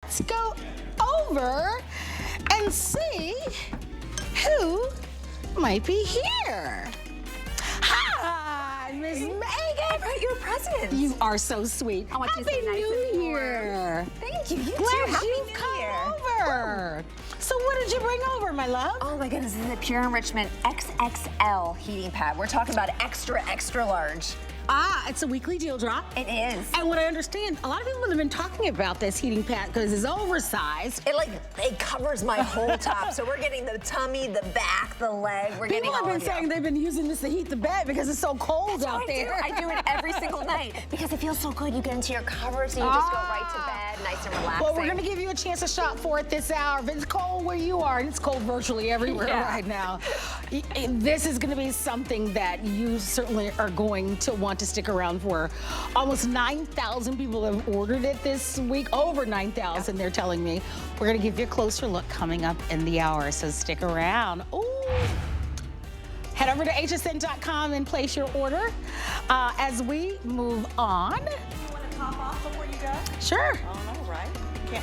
let's go over and see who might be here. Hi, Miss Megan. I brought you a present. You are so sweet. I want you to Happy say nice New and Year. Thank you. You Glad too. Happy you New come Year. over. So what did you bring over, my love? Oh my goodness, this is the Pure Enrichment XXL heating pad. We're talking about extra, extra large. Ah, it's a weekly deal drop. It is. And what I understand, a lot of people have been talking about this heating pad because it's oversized. It covers my whole top. So we're getting the tummy, the back, the leg. We're People getting have all been of saying you. they've been using this to heat the bed because it's so cold out there. I do it every single night because it feels so good. You get into your covers and you just go right to bed, nice and relaxing. Well, we're going to give you a chance to shop for it this hour. If it's cold where you are, and it's cold virtually everywhere right now, this is going to be something that you certainly are going to want to stick around for. Almost 9,000 people have ordered it this week. Over 9,000, they're telling me. We're going to give you a closer look coming up in the hour, so stick around. Ooh. Head over to hsn.com and place your order. As we move on. You want to top off before you go? Sure. All right.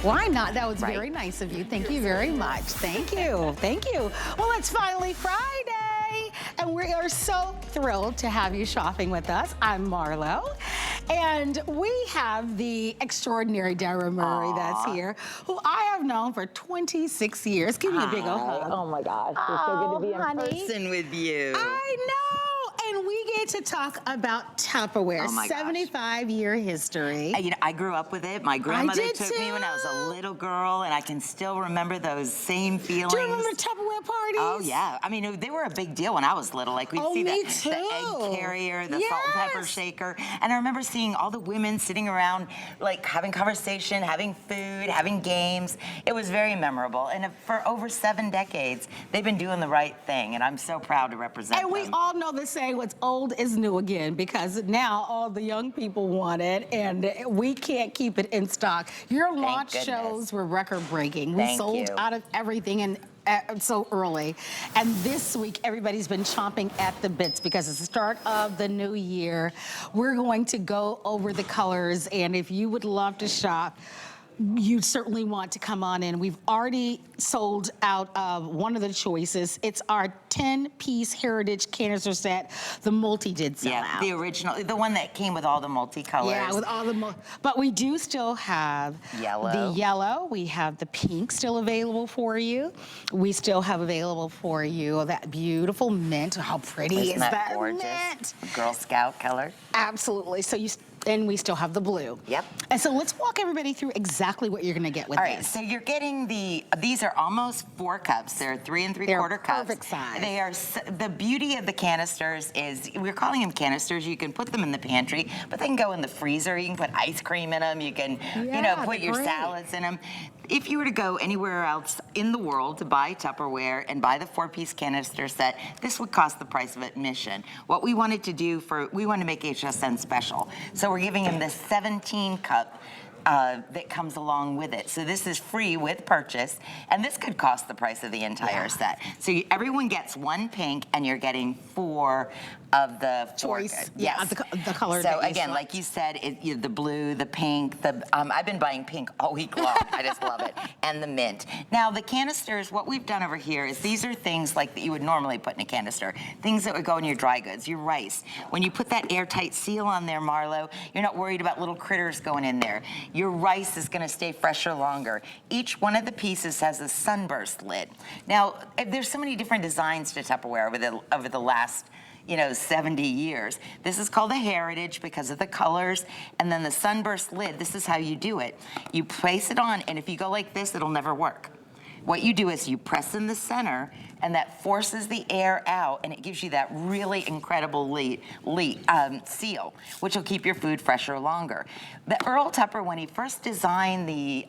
Why not? That was very nice of you. Thank you very much. Thank you. Thank you. Well, it's finally Friday, and we are so thrilled to have you shopping with us. I'm Marlo, and we have the extraordinary Dara Murray that's here, who I have known for 26 years. Give me a big old hug. Oh my gosh, it's so good to be in person with you. I know. And we get to talk about Tupperware, 75-year history. You know, I grew up with it. My grandmother did took me when I was a little girl, and I can still remember those same feelings. Do you remember Tupperware parties? Oh, yeah. I mean, they were a big deal when I was little. Like, we'd see the egg carrier, the salt and pepper shaker. And I remember seeing all the women sitting around, like, having conversation, having food, having games. It was very memorable. And for over 7 decades, they've been doing the right thing, and I'm so proud to represent them. And we all know the saying, what's old is new again, because now all the young people want it, and we can't keep it in stock. Your launch shows were record-breaking. We sold out of everything and so early. And this week, everybody's been chomping at the bits because it's the start of the new year. We're going to go over the colors, and if you would love to shop, you certainly want to come on in. We've already sold out of one of the choices. It's our 10-piece Heritage canister set. The multi did sell out. The original, the one that came with all the multicolors. Yeah, with all the, but we do still have the yellow. We have the pink still available for you. We still have available for you that beautiful mint. How pretty is that gorgeous mint? Girl Scout color. Absolutely. So and we still have the blue. Yep. And so let's walk everybody through exactly what you're going to get with this. All right, so you're getting these are almost 4 cups. They're 3 3/4 cups. Perfect size. They are, the beauty of the canisters is, we're calling them canisters. You can put them in the pantry, but they can go in the freezer. You can put ice cream in them. You can, you know, put your salads in them. If you were to go anywhere else in the world to buy Tupperware and buy the 4-piece canister set, this would cost the price of admission. What we wanted to do we wanted to make HSN special. So we're giving him this 17-cup that comes along with it. So this is free with purchase, and this could cost the price of the entire set. So everyone gets 1 pink, and you're getting 4 of the choice. The color. So again, like you said, the blue, the pink, I've been buying pink all week long. I just love it. And the mint. Now the canisters, what we've done over here is these are things like that you would normally put in a canister. Things that would go in your dry goods, your rice. When you put that airtight seal on there, Marlo, you're not worried about little critters going in there. Your rice is gonna stay fresher longer. Each one of the pieces has a sunburst lid. Now, there's so many different designs to Tupperware over the last 70 years. This is called a Heritage because of the colors. And then the sunburst lid, this is how you do it. You place it on, and if you go like this, it'll never work. What you do is you press in the center, and that forces the air out, and it gives you that really incredible seal, which will keep your food fresher longer. The Earl Tupper, when he first designed the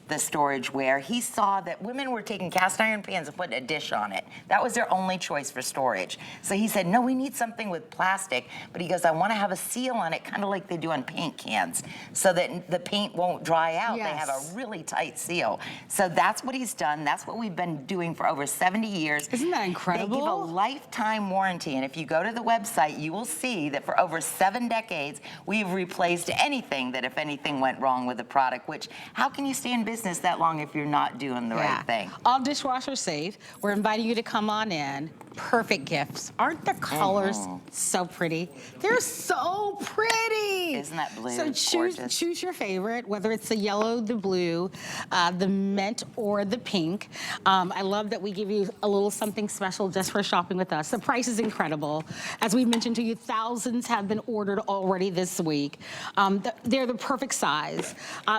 the storageware, he saw that women were taking cast iron pans and putting a dish on it. That was their only choice for storage. So he said, no, we need something with plastic. But he goes, I want to have a seal on it, kind of like they do on paint cans, so that the paint won't dry out. Yes. They have a really tight seal. So that's what he's done. That's what we've been doing for over 70 years. Isn't that incredible? They give a lifetime warranty. And if you go to the website, you will see that for over 7 decades, we've replaced anything that if anything went wrong with the product, which how can you stay in business that long if you're not doing the right thing? All dishwasher safe. We're inviting you to come on in. Perfect gifts. Aren't the colors so pretty? They're so pretty. Isn't that blue? So choose your favorite, whether it's the yellow, the blue, the mint, or the pink. I love that we give you a little something special just for shopping with us. The price is incredible. As we mentioned to you, thousands have been ordered already this week. They're the perfect size.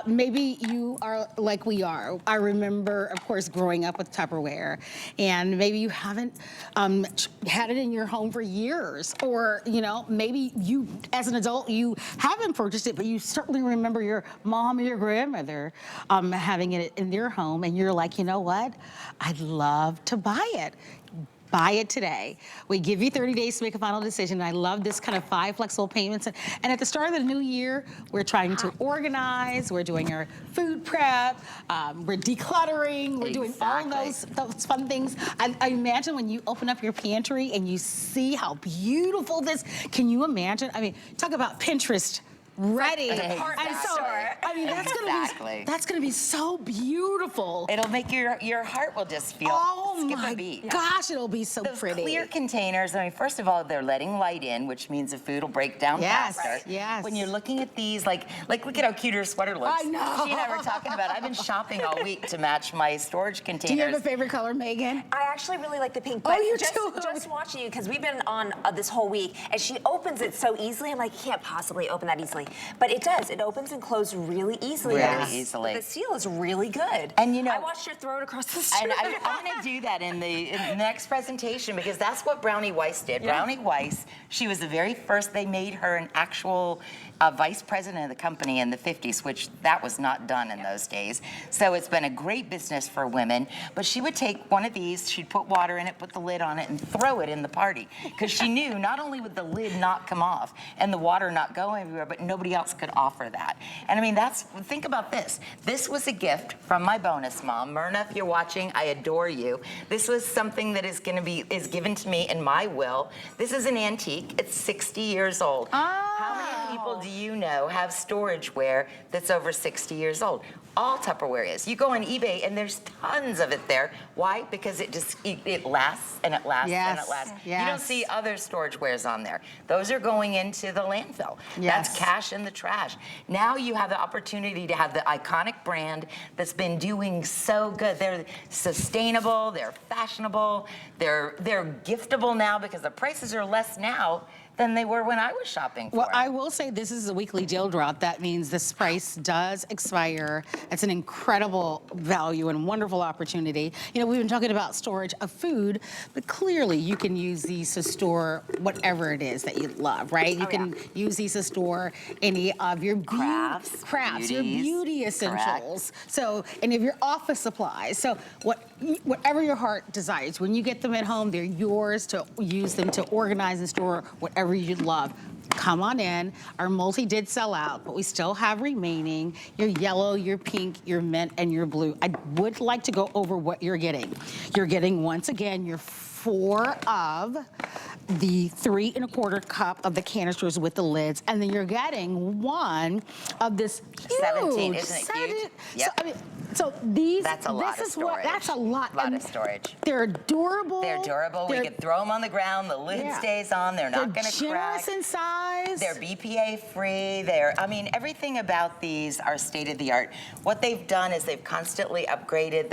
Maybe you are like we are. I remember, of course, growing up with Tupperware, and maybe you haven't had it in your home for years, or maybe you, as an adult, you haven't purchased it, but you certainly remember your mom or your grandmother having it in their home, and you're like, you know what? I'd love to buy it. Buy it today. We give you 30 days to make a final decision. I love this kind of 5 flexible payments. And at the start of the new year, we're trying to organize. We're doing our food prep. We're decluttering. We're doing all those fun things. I imagine when you open up your pantry and you see how beautiful this, can you imagine? I mean, talk about Pinterest ready. Like a department store. I mean, that's gonna be so beautiful. It'll make your heart will just feel skip a beat. Gosh, it'll be so Those pretty. clear containers, I mean, first of all, they're letting light in, which means the food will break down faster. Yes. When you're looking at these, like look at how cute her sweater looks. I know. She and I were talking about it. I've been shopping all week to match my storage containers. Do you have a favorite color, Megan? I actually really like the pink, but you just watching you, because we've been on this whole week, and she opens it so easily. I'm like, you can't possibly open that easily. But it does. It opens and closes really easily. Really easily. The seal is really good. And I watched her throw it across the street. And I want to do that in the next presentation, because that's what Brownie Weiss did. Yeah. Brownie Weiss, she was the very first. They made her an actual vice president of the company in the 50s, which that was not done in those days. So it's been a great business for women. But she would take one of these, she'd put water in it, put the lid on it, and throw it in the party. Because she knew not only would the lid not come off and the water not go everywhere, but nobody else could offer that. And I mean, think about this. This was a gift from my bonus mom. Myrna, if you're watching, I adore you. This was something that is given to me in my will. This is an antique. It's 60 years old. How many people do you know have storageware that's over 60 years old? All Tupperware is. You go on eBay and there's tons of it there. Why? Because it lasts and it lasts and it lasts. Yes. You don't see other storagewares on there. Those are going into the landfill. That's cash in the trash. Now you have the opportunity to have the iconic brand that's been doing so good. They're sustainable, they're fashionable, they're giftable now because the prices are less now than they were when I was shopping for Well, them. I will say this is a weekly deal drop. That means this price does expire. It's an incredible value and wonderful opportunity. We've been talking about storage of food, but clearly you can use these to store whatever it is that you love, right? You can use these to store any of your crafts, your beauty essentials. So any of your office supplies. So whatever your heart desires, when you get them at home, they're yours to use them to organize and store whatever you'd love. Come on in. Our multi did sell out, but we still have remaining your yellow, your pink, your mint, and your blue. I would like to go over what you're getting. You're getting, once again, your 4 of the 3 1/4 cup of the canisters with the lids, and then you're getting 1 of this huge 17, isn't it cute? Yep. So these. That's a lot of storage. That's a lot. A lot of storage. They're durable. They're durable. We could throw them on the ground. The lid stays on. They're not going to crack. Generous in size. They're BPA free. Everything about these are state of the art. What they've done is they've constantly upgraded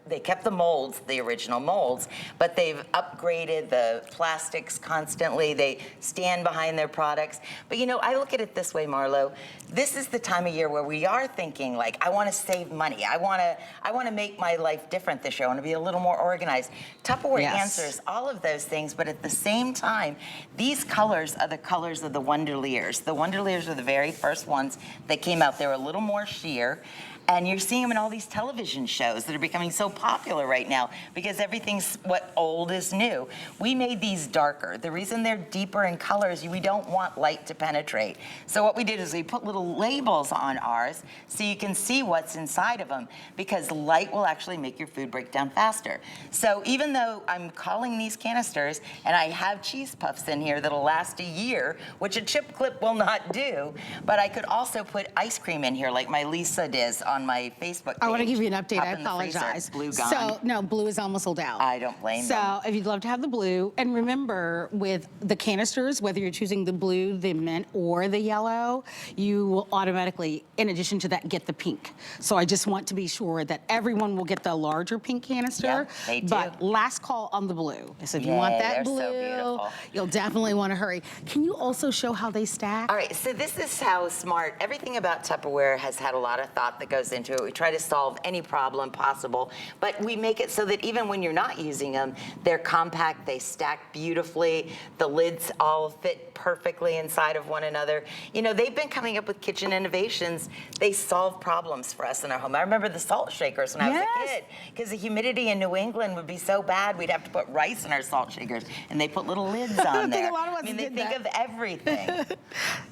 they kept the molds, the original molds, but they've upgraded the plastics constantly. They stand behind their products. But I look at it this way, Marlo. This is the time of year where we are thinking, like, I want to save money. I want to make my life different this year. I want to be a little more organized. Tupperware answers all of those things, but at the same time, these colors are the colors of the Wonderliers. The Wonderliers are the very first ones that came out. They were a little more sheer. And you're seeing them in all these television shows that are becoming so popular right now because everything's what old is new. We made these darker. The reason they're deeper in color is we don't want light to penetrate. So what we did is we put little labels on ours so you can see what's inside of them, because light will actually make your food break down faster. So even though I'm calling these canisters and I have cheese puffs in here that'll last a year, which a chip clip will not do, but I could also put ice cream in here like my Lisa does on my Facebook page. I want to give you an update. Up I in the freezer. apologize. Blue gone. So, no, blue is almost sold out. I don't blame them. So, if you'd love to have the blue, and remember, with the canisters, whether you're choosing the blue, the mint, or the yellow, you will automatically, in addition to that, get the pink. So, I just want to be sure that everyone will get the larger pink canister. Yeah, they do. But last call on the blue. So, if you Yay, want that they're blue, so beautiful. you'll definitely want to hurry. Can you also show how they stack? All right, so this is how smart, everything about Tupperware has had a lot of thought that goes into it. We try to solve any problem possible, but we make it so that even when you're not using them, they're compact, they stack beautifully, the lids all fit perfectly inside of one another. You know, they've been coming up with kitchen innovations. They solve problems for us in our home. I remember the salt shakers when I was a kid, because the humidity in New England would be so bad, we'd have to put rice in our salt shakers, and they put little lids on there. A lot of us I mean, they did think that. of everything.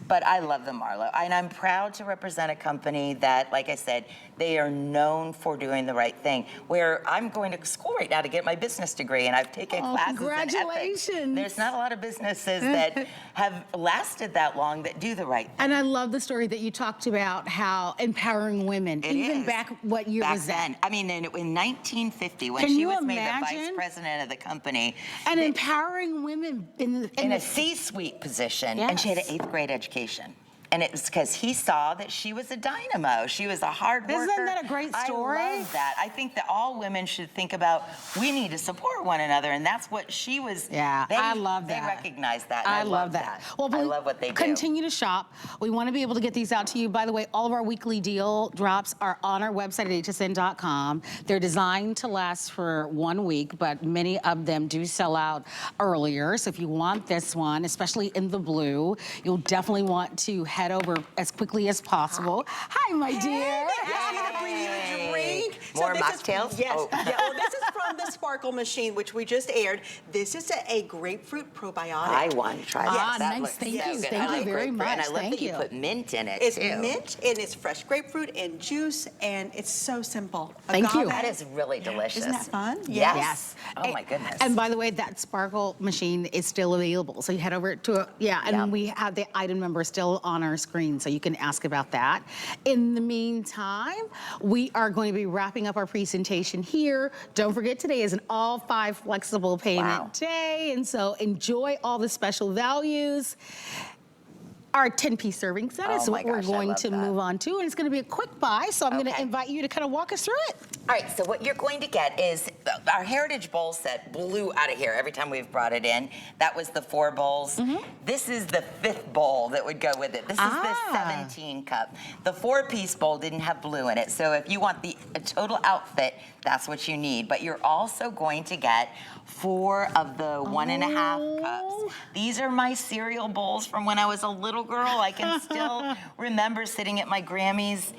But I love them, Marlo, and I'm proud to represent a company that, like I said, they are known for doing the right thing. Where I'm going to school right now to get my business degree, and I've taken classes in ethics. Congratulations. There's not a lot of businesses that have lasted that long that do the right thing. And I love the story that you talked about, how empowering women, even is. back, what year Back was that? then, I mean, in 1950, when Can she you was made the vice imagine? president of the company, And empowering women in in a the C-suite position, and she had an Yes. 8th grade education. And it was because he saw that she was a dynamo. She was a hard worker. Isn't that a great story? I love that. I think that all women should think about, we need to support one another, and that's what she was. Yeah, I love that. They recognize that, and I love that. Well, I please love what they do. Continue to shop. We want to be able to get these out to you. By the way, all of our weekly deal drops are on our website at hsn.com. They're designed to last for 1 week, but many of them do sell out earlier. So if you want this one, especially in the blue, you'll definitely want to head over as quickly as possible. Hi, my dear. I'm going to bring you a drink. More this mocktails? Is, yes. Oh. Yeah, well, this is from the Sparkle Machine, which we just aired. This is a grapefruit probiotic. I want to try that. That nice. looks Thank so you. good. Thank I you like very grapefruit, much. And I love Thank that you you. put mint in it, It's too. mint, and it's fresh grapefruit and juice, and it's so simple. Thank you. Agave. That is really delicious. Isn't that fun? Yes. Oh, my goodness. And by the way, that Sparkle machine is still available. So you head over to and we have the item number still on our screen, so you can ask about that. In the meantime, we are going to be wrapping up our presentation here. Don't forget, today is an all 5 flexible payment day, and so enjoy all the special values. Our 10-piece serving set is Oh what my we're gosh, I going love to that. move on to, and it's going to be a quick buy, so I'm going to Okay. invite you to kind of walk us through it. All right, so what you're going to get is our Heritage Bowl set blew out of here every time we've brought it in. That was the 4 bowls. This is the 5th bowl that would go with it. This is the 17 cup. The 4-piece bowl didn't have blue in it, so if you want a total outfit, that's what you need. But you're also going to get 4 of the 1.5 cups. These are my cereal bowls from when I was a little girl. I can still remember sitting at my Grammy's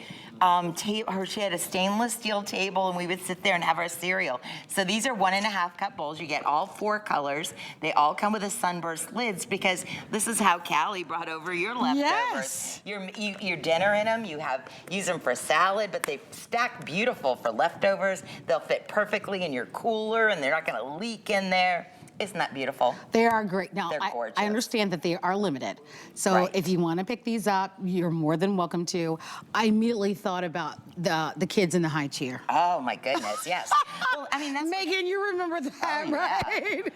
table. She had a stainless steel table, and we would sit there and have our cereal. So these are 1.5 cup bowls. You get all 4 colors. They all come with a sunburst lids, because this is how Callie brought over your leftovers. Yes. Your dinner in them. You use them for salad, but they stack beautiful for leftovers. They'll fit perfectly in your cooler, and they're not going to leak in there. Isn't that beautiful? They are great. Now, They're gorgeous. I understand that they are limited. So Right. if you want to pick these up, you're more than welcome to. I immediately thought about the kids in the high chair. Oh, my goodness, yes. Well, I mean, that's Megan, you remember that, Oh, yeah. right?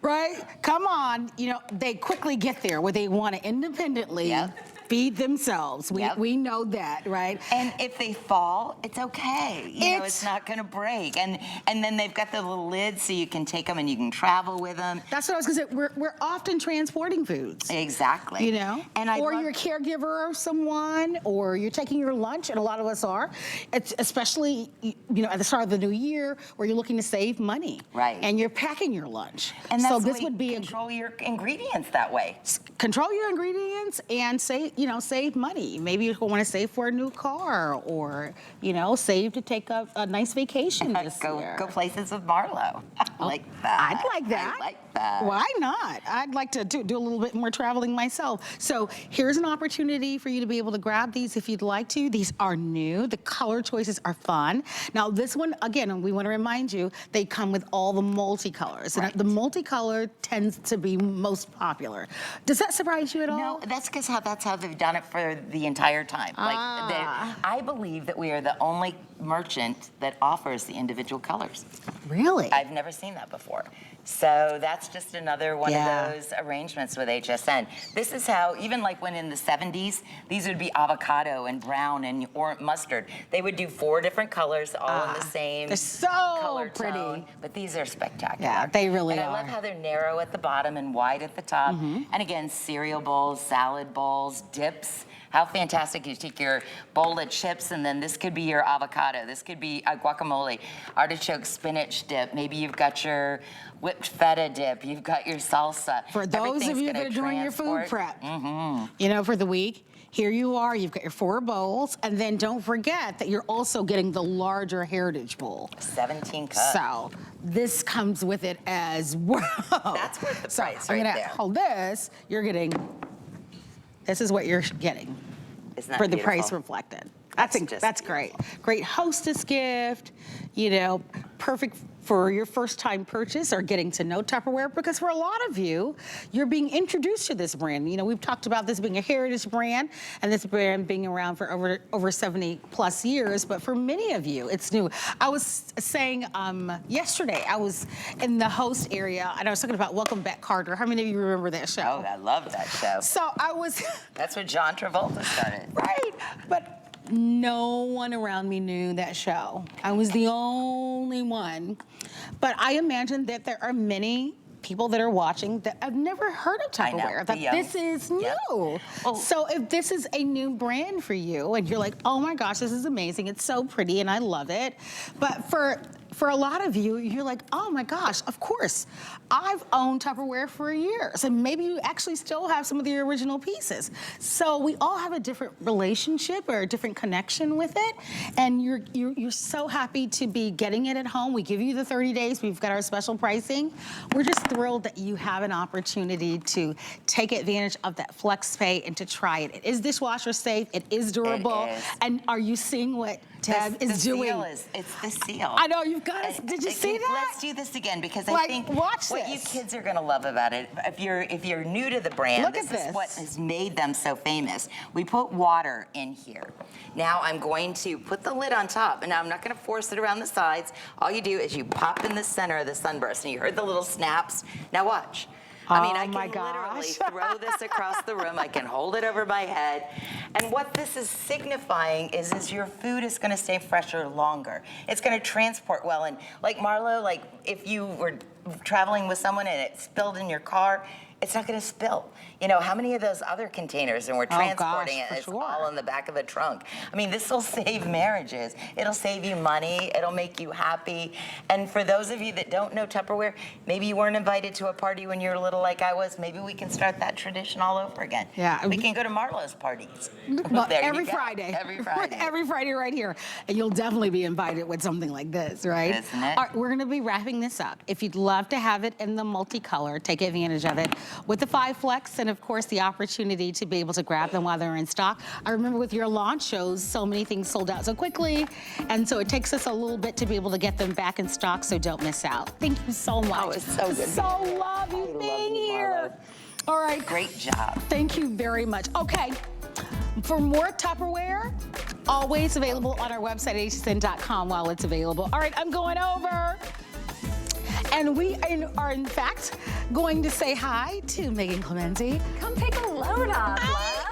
Right? Come on. You know, they quickly get there where they want to independently Yep. feed themselves. Yep. We know that, right? And if they fall, it's okay. You know, It's- it's not going to break. And then they've got the little lids, so you can take them and you can travel with them. That's what I was going to say. We're often transporting foods. Exactly. You know, And I or love- you're a caregiver of someone, or you're taking your lunch, and a lot of us are. It's especially, you know, at the start of the new year, where you're looking to save money, Right. And you're packing your lunch. And that's so the this way would be you control your ingredients that way. control your ingredients and say, save money. Maybe you want to save for a new car, or save to take a nice vacation this year. Go places with Marlo. I like that. I'd like that. I like that. Why not? I'd like to do a little bit more traveling myself. So here's an opportunity for you to be able to grab these if you'd like to. These are new. The color choices are fun. Now this one, again, we want to remind you, they come with all the multicolors. Right. And the multicolor tends to be most popular. Does that surprise you at all? No, that's because that's how they've done it for the entire time. I believe that we are the only merchant that offers the individual colors. Really? I've never seen that before. So that's just another one of those arrangements with HSN. This is how, even like when in the 70s, these would be avocado and brown and orange mustard. They would do 4 different colors, all in the same they're so color pretty. tone. But these are spectacular. Yeah, they really and are. I love how they're narrow at the bottom and wide at the top. And again, cereal bowls, salad bowls, dips. How fantastic. You take your bowl of chips, and then this could be your avocado. This could be a guacamole, artichoke spinach dip. Maybe you've got your whipped feta dip. You've got your salsa. For those of you that are doing your food prep, for the week, here you are. You've got your 4 bowls, and then don't forget that you're also getting the larger Heritage Bowl. 17 cups. So this comes with it as well. That's worth the price I'm right gonna there. hold this. You're getting. This is what you're getting Isn't that for the beautiful? price reflected. That's That's great. Great hostess gift. Perfect for your first time purchase or getting to know Tupperware, because for a lot of you, you're being introduced to this brand. We've talked about this being a heritage brand and this brand being around for over 70 plus years, but for many of you, it's new. I was saying yesterday, I was in the host area and I was talking about Welcome Back, Carter. How many of you remember that show? Oh, I love that show. So I was... That's when John Travolta started. Right, but no one around me knew that show. I was the only one. But I imagine that there are many people that are watching that have never heard of Tupperware, that this is new. Yeah. So if this is a new brand for you and you're like, oh my gosh, this is amazing, it's so pretty and I love it. But for a lot of you, you're like, oh my gosh, of course, I've owned Tupperware for years, and maybe you actually still have some of the original pieces. So we all have a different relationship or a different connection with it, and you're so happy to be getting it at home. We give you the 30 days. We've got our special pricing. We're just thrilled that you have an opportunity to take advantage of that flex pay and to try it. It is dishwasher safe. It is durable. It is. And are you seeing what Tab is doing? It's the seal. I know, you've got to, did you see that? Let's do this again, because I think watch what this. you kids are gonna love about it, if you're new to the brand, Look this at this. is what has made them so famous. We put water in here. Now I'm going to put the lid on top, and now I'm not gonna force it around the sides. All you do is you pop in the center of the sunburst, and you heard the little snaps. Now watch. I mean, I can literally throw this across the room. I can hold it over my head. And what this is signifying is your food is going to stay fresher longer. It's going to transport well. And like Marlo, like if you were traveling with someone and it spilled in your car, it's not going to spill. How many of those other containers and we're transporting it, it's all in the back of the trunk. I mean, this will save marriages. It'll save you money. It'll make you happy. And for those of you that don't know Tupperware, maybe you weren't invited to a party when you were little like I was. Maybe we can start that tradition all over again. Yeah. We can go to Marlo's parties. Well, There every you go. Friday. Every Friday. Every Friday right here. And you'll definitely be invited with something like this, right? Isn't it? All right, we're going to be wrapping this up. If you'd love to have it in the multicolor, take advantage of it with the 5 Flex, and of course the opportunity to be able to grab them while they're in stock. I remember with your launch shows, so many things sold out so quickly, and so it takes us a little bit to be able to get them back in stock, so don't miss out. Thank you so much. Oh, it's so good. So love you being here. All right. Great job. Thank you very much. Okay. For more Tupperware, always available on our website, hsn.com, while it's available. All right, I'm going over. And we are, in fact, going to say hi to Megan Clemente. Come take a load off, I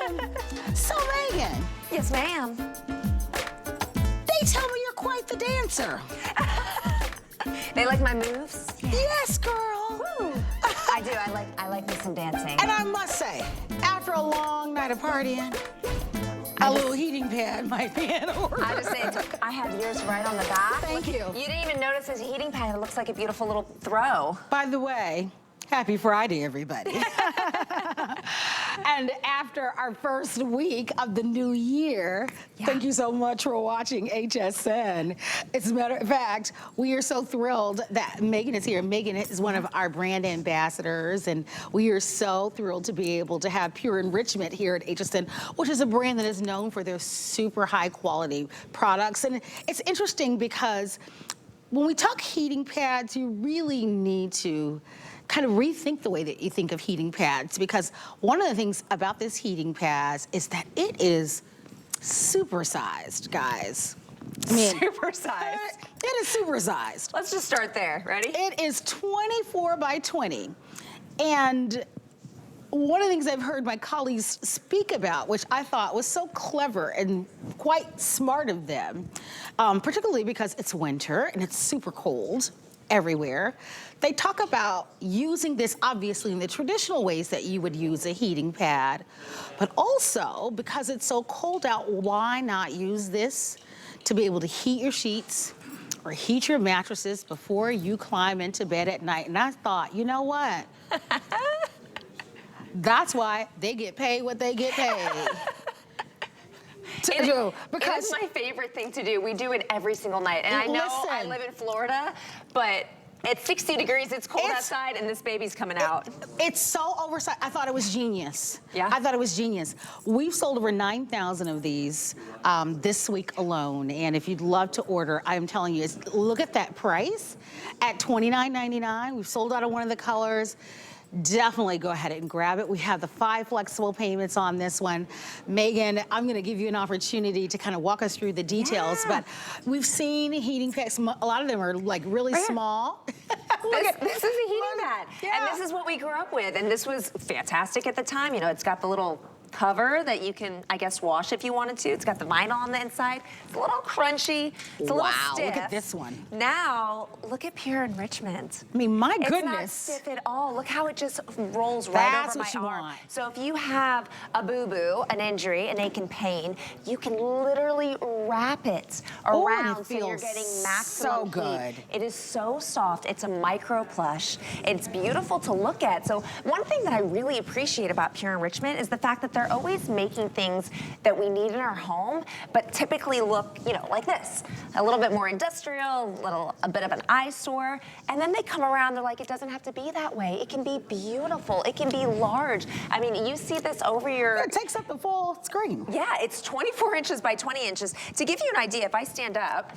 am. So, Megan. Yes, ma'am. They tell me you're quite the dancer. They like my moves? Yes, girl. Woo. I do. I like me some dancing. And I must say, after a long night of partying, a little heating pad might be in order. I just say I have yours right on the back. Thank you. You didn't even notice there's a heating pad. It looks like a beautiful little throw. By the way, Happy Friday, everybody. And after our first week of the new year, thank you so much for watching HSN. As a matter of fact, we are so thrilled that Megan is here. Megan is one of our brand ambassadors, and we are so thrilled to be able to have Pure Enrichment here at HSN, which is a brand that is known for their super high quality products. And it's interesting because when we talk heating pads, you really need to kind of rethink the way that you think of heating pads, because one of the things about this heating pad is that it is supersized, guys. I mean, Supersized. It is supersized. Let's just start there. Ready? It is 24 by 20. And one of the things I've heard my colleagues speak about, which I thought was so clever and quite smart of them, particularly because it's winter and it's super cold everywhere, they talk about using this obviously in the traditional ways that you would use a heating pad, but also because it's so cold out, why not use this to be able to heat your sheets or heat your mattresses before you climb into bed at night? And I thought, you know what? That's why they get paid what they get paid. Because it's my favorite thing to do. We do it every single night. And I know I live in Florida, but it's 60 degrees, it's cold outside, and this baby's coming out. It's so oversized. I thought it was genius. Yeah. I thought it was genius. We've sold over 9,000 of these this week alone. And if you'd love to order, I'm telling you, look at that price at $29.99. We've sold out of one of the colors. Definitely go ahead and grab it. We have the 5 flexible payments on this one. Megan, I'm gonna give you an opportunity to kind of walk us through the details, but we've seen heating pads, a lot of them are like really small. This is a heating pad, and this is what we grew up with, and this was fantastic at the time. You know, it's got the little cover that you can, I guess, wash if you wanted to. It's got the vinyl on the inside. It's a little crunchy. It's a little stiff. Look at this one. Now, look at Pure Enrichment. I mean, my goodness. It's not stiff at all. Look how it just rolls right over my arm. Want. So if you have a boo-boo, an injury, an ache and pain, you can literally wrap it around so you're getting maximum heat. It is so soft. It's a micro plush. It's beautiful to look at. So one thing that I really appreciate about Pure Enrichment is the fact that they're always making things that we need in our home, but typically look, you know, like this. A little bit more industrial, a bit of an eyesore, and then they come around, they're like, it doesn't have to be that way. It can be beautiful. It can be large. I mean, you see this over your... It takes up the full screen. Yeah, it's 24 inches by 20 inches. To give you an idea, if I stand up,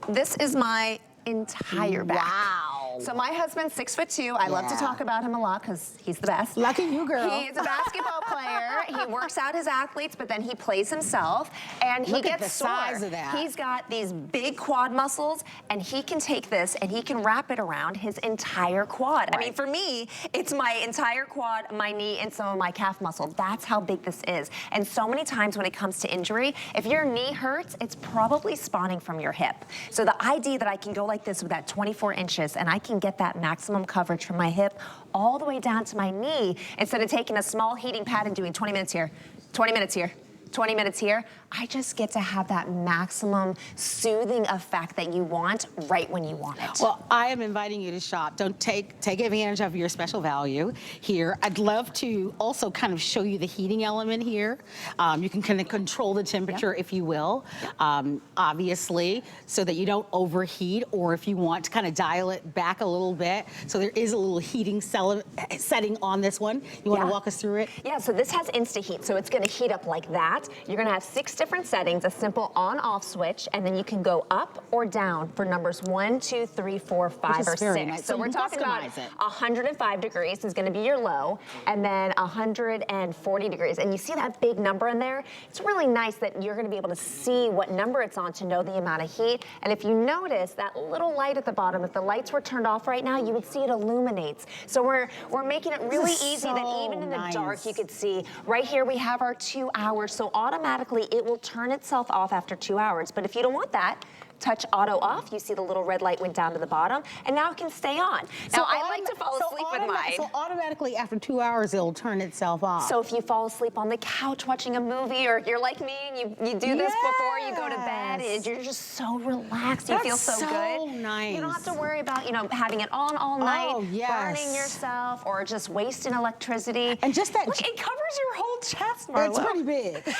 this is my entire back. Wow. So my husband's 6'2". I love to talk about him a lot because he's the best. Lucky you, girl. He is a basketball player. He works out his athletes, but then he plays himself, and he gets sore. Look at the size of that. He's got these big quad muscles, and he can take this and he can wrap it around his entire quad. I mean, for me, it's my entire quad, my knee, and some of my calf muscle. That's how big this is. And so many times when it comes to injury, if your knee hurts, it's probably spawning from your hip. So the idea that I can go like this with that 24 inches and I can get that maximum coverage from my hip all the way down to my knee, instead of taking a small heating pad and doing 20 minutes here, 20 minutes here, 20 minutes here, I just get to have that maximum soothing effect that you want right when you want it. Well, I am inviting you to shop. Don't take advantage of your special value here. I'd love to also kind of show you the heating element here. You can kind of control the temperature, if you will, obviously, so that you don't overheat, or if you want to kind of dial it back a little bit. So there is a little heating setting on this one. You want to walk us through it? Yeah, so this has Insta-Heat, so it's going to heat up like that. You're going to have 6 different settings, a simple on-off switch, and then you can go up or down for numbers 1, 2, 3, 4, 5, or 6. Nice. So we're talking about 105 degrees is going to be your low, and then 140 degrees. And you see that big number in there? It's really nice that you're going to be able to see what number it's on to know the amount of heat. And if you notice that little light at the bottom, if the lights were turned off right now, you would see it illuminates. So we're making it really easy that even in the dark you could see. Right here we have our 2 hours, so automatically it will it'll turn itself off after 2 hours. But if you don't want that, touch auto off. You see the little red light went down to the bottom, and now it can stay on. Now, I like to fall asleep with mine. So automatically after 2 hours, it'll turn itself off. So if you fall asleep on the couch watching a movie, or you're like me and you do this before you go to bed, you're just so relaxed. You feel so good. Nice. You don't have to worry about, having it on all night, burning yourself, or just wasting electricity. And just that. Look, it covers your whole chest, Marlo. It's pretty big.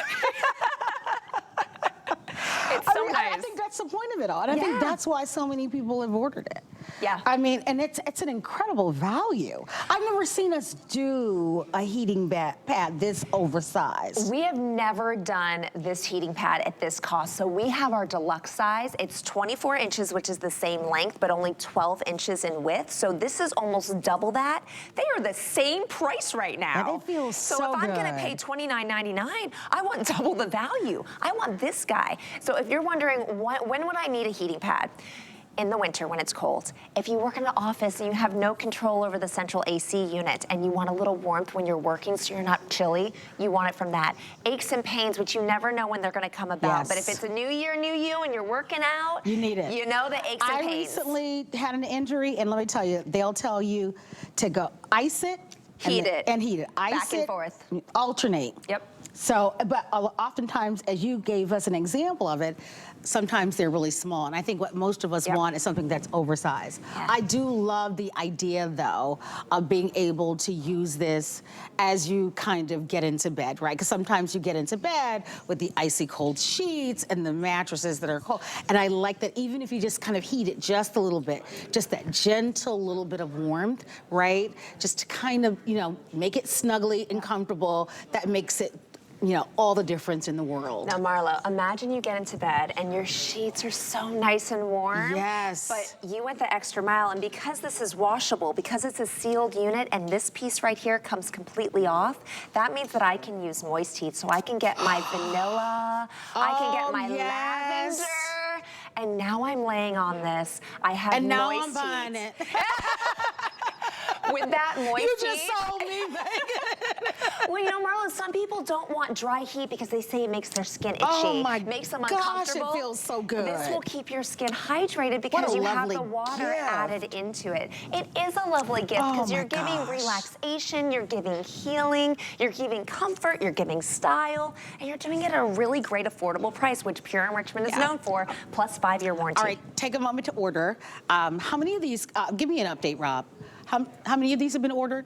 It's so nice. I think that's the point of it all. And I think that's why so many people have ordered it. Yeah. I mean, and it's an incredible value. I've never seen us do a heating pad this oversized. We have never done this heating pad at this cost. So we have our deluxe size. It's 24 inches, which is the same length, but only 12 inches in width. So this is almost double that. They are the same price right now. And it feels so if I'm good. gonna pay $29.99, I want double the value. I want this guy. So if you're wondering, when would I need a heating pad? In the winter when it's cold. If you work in an office and you have no control over the central AC unit and you want a little warmth when you're working so you're not chilly, you want it from that. Aches and pains, which you never know when they're gonna come about. Yes. But if it's a new year, new you, and you're working out, you need it. You know the aches and pains. I recently had an injury, and let me tell you, they'll tell you to go ice it, heat it. Ice Back and it, forth. alternate. Yep. So, but oftentimes, as you gave us an example of it, sometimes they're really small. And I think what most of us want is something that's oversized. Yeah. I do love the idea, though, of being able to use this as you kind of get into bed, right? Because sometimes you get into bed with the icy cold sheets and the mattresses that are cold. And I like that even if you just kind of heat it just a little bit, just that gentle little bit of warmth, right? Just to kind of, make it snuggly and comfortable, that makes it all the difference in the world. Now, Marlo, imagine you get into bed and your sheets are so nice and warm. Yes. But you went the extra mile, and because this is washable, because it's a sealed unit and this piece right here comes completely off, that means that I can use moist heat. So I can get my vanilla, I can get my lavender, and now I'm laying on this. I have and now moist I'm buying heat. it. With that moist You heat. just sold me, Megan. Well, Marlo, some people don't want dry heat because they say it makes their skin itchy. Oh my makes them gosh, uncomfortable. it feels so good. This will keep your skin hydrated because you have the water added into it. It is a lovely gift because you're giving relaxation, you're giving healing, you're giving comfort, you're giving style, and you're doing it at a really great affordable price, which Pure Enrichment is known for, plus 5-year warranty. All right, take a moment to order. How many of these, give me an update, Rob. How many of these have been ordered?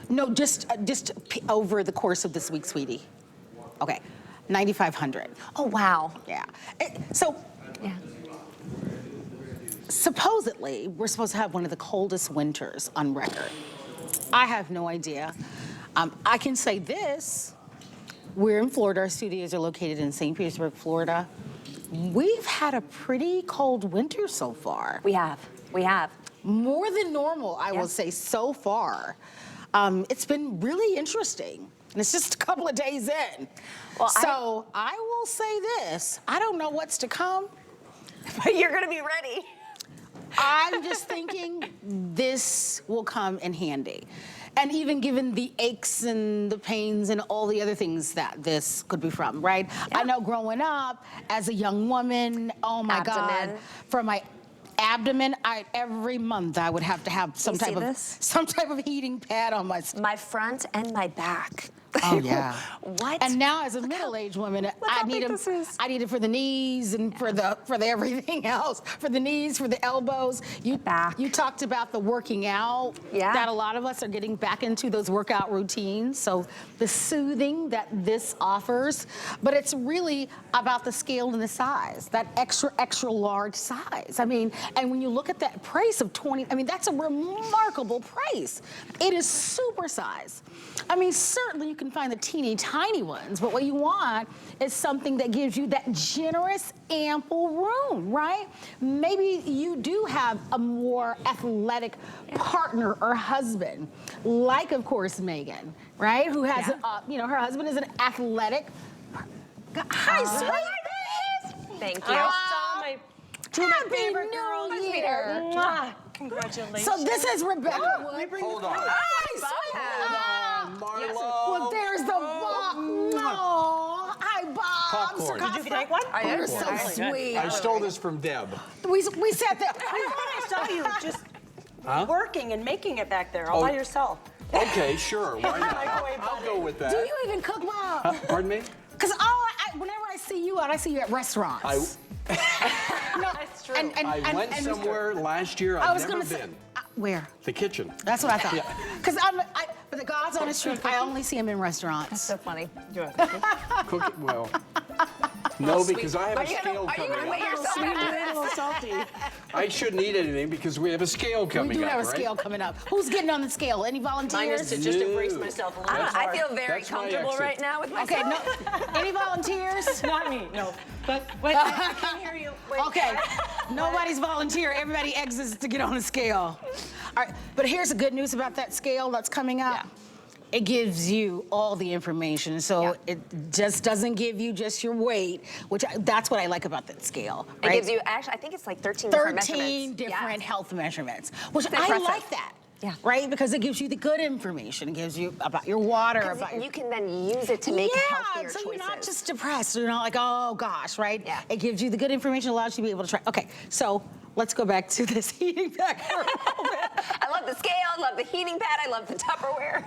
No, just over the course of this week, sweetie. Okay, 9,500. Oh, wow. Yeah. Supposedly, we're supposed to have one of the coldest winters on record. I have no idea. I can say this. We're in Florida. Our studios are located in St. Petersburg, Florida. We've had a pretty cold winter so far. We have. More than normal, I will say, so far. It's been really interesting. And it's just a couple of days in. Well, I will say this. I don't know what's to come. But you're going to be ready. I'm just thinking this will come in handy. And even given the aches and the pains and all the other things that this could be from, right? Yeah. I know growing up as a young woman, oh my God, for my abdomen, every month I would have to have some type of heating pad on my front and my back. Oh yeah. What? And now as a middle-aged woman, I need it for the knees and for the everything else. For the knees, for the elbows. You talked about the working out. Yeah. That a lot of us are getting back into those workout routines. So the soothing that this offers, but it's really about the scale and the size, that extra large size. I mean, and when you look at that price of that's a remarkable price. It is super size. I mean, certainly you can find the teeny tiny ones, but what you want is something that gives you that generous, ample room, right? Maybe you do have a more athletic partner or husband, like, of course, Megan, right? Who has, her husband is an athletic. Hi, sweetie. Thank you. My favorite girl here. Congratulations. So this is Rebecca Wood. Hold on. Hi, sweetie. Marlo. Well, there's the box. No. popcorn. Did you take one? You're so sweet. I stole this from Deb. We said that. I saw you just working and making it back there all Oh. by yourself. Okay, sure. Why not? I'll go with that. Do you even cook well? Pardon me? Because whenever I see you out, I see you at restaurants. No, That's true. I went somewhere last year I I've was never gonna say, been. where? The kitchen. That's what I thought. Because but the God's honest truth, I only see him in restaurants. So funny. Do you want cookie? Cook it well. No, because I have a scale Are you coming gonna up. weigh yourself Sweet after and a this? little salty. I shouldn't eat anything because we have a scale coming We do up, have a right? scale coming up. Who's getting on the scale? Any Mine is volunteers? to just No. embrace myself a little bit I more. feel very That's my comfortable exit. right now with myself. Okay, no. Any volunteers? Not me, no. But wait, I can hear you. Wait. Okay, nobody's volunteer. Everybody exits to get on the scale. All right, but here's the good news about that scale that's coming up. Yeah. It gives you all the information, so Yeah. it just doesn't give you just your weight, that's what I like about that scale. It Right? gives you, actually, I think it's like 13 different 13 measurements. different health measurements, which I impressive. like that. Yeah. Right? Because it gives you the good information. It gives you about your water, about Because your you can then use it to make healthier so choices. you're not just depressed. You're not like, oh gosh, right? Yeah. It gives you the good information, allows you to be able to try. Okay, so let's go back to this heating pad for a moment. I love the scale, I love the heating pad, I love the Tupperware.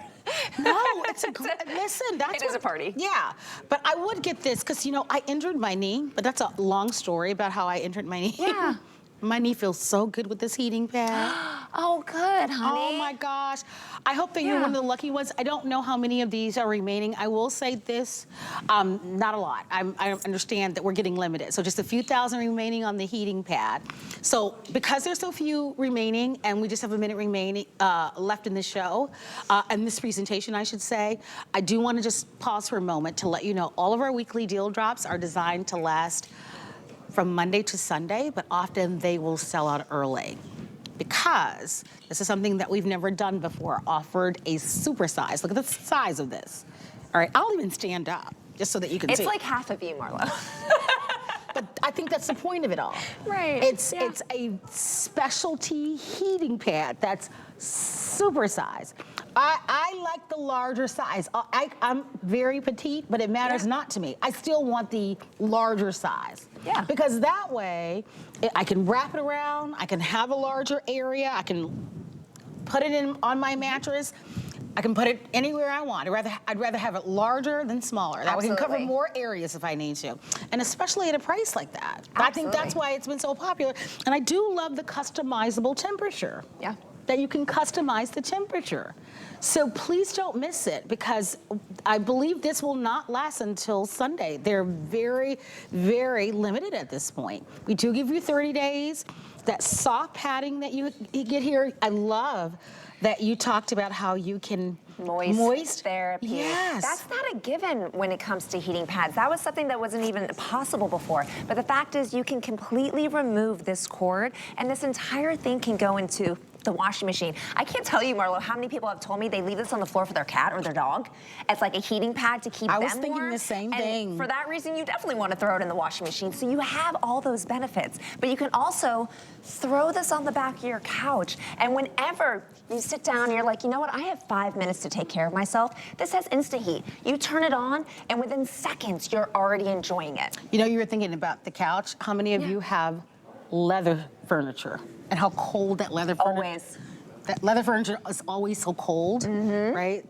No, it's a great, listen, that's It is a party. Yeah, but I would get this, because I injured my knee, but that's a long story about how I injured my knee. Yeah. My knee feels so good with this heating pad. Oh, good, honey. Oh my gosh. I hope that you're one of the lucky ones. I don't know how many of these are remaining. I will say this, not a lot. I understand that we're getting limited. So just a few thousand remaining on the heating pad. So because there's so few remaining and we just have a minute remaining left in the show, and this presentation, I should say, I do want to just pause for a moment to let you know all of our weekly deal drops are designed to last from Monday to Sunday, but often they will sell out early because this is something that we've never done before, offered a super size. Look at the size of this. All right, I'll even stand up just so that you can see. It's like half of you, Marlo. But I think that's the point of it all. Right, It's yeah. it's a specialty heating pad that's super size. I like the larger size. I'm very petite, but it matters not to me. I still want the larger size. Yeah. Because that way, I can wrap it around, I can have a larger area, I can put it on my mattress. I can put it anywhere I want. I'd rather have it larger than smaller. That way I can cover Absolutely. more areas if I need to. And especially at a price like that. I think that's Absolutely. why it's been so popular. And I do love the customizable temperature. Yeah. That you can customize the temperature. So please don't miss it, because I believe this will not last until Sunday. They're very, very limited at this point. We do give you 30 days. That soft padding that you get here, I love that you talked about how you can Moist therapy. Yes. That's not a given when it comes to heating pads. That was something that wasn't even possible before. But the fact is, you can completely remove this cord, and this entire thing can go into the washing machine. I can't tell you, Marlo, how many people have told me they leave this on the floor for their cat or their dog. It's like a heating pad to keep them I warm. was thinking the same And thing. for that reason, you definitely want to throw it in the washing machine. So you have all those benefits. But you can also throw this on the back of your couch. And whenever you sit down, you're like, you know what? I have 5 minutes to take care of myself. This has Insta-Heat. You turn it on, and within seconds, you're already enjoying it. You know, you were thinking about the couch. How many of you have leather furniture? And how cold that leather furniture Always. That leather furniture is always so cold, right?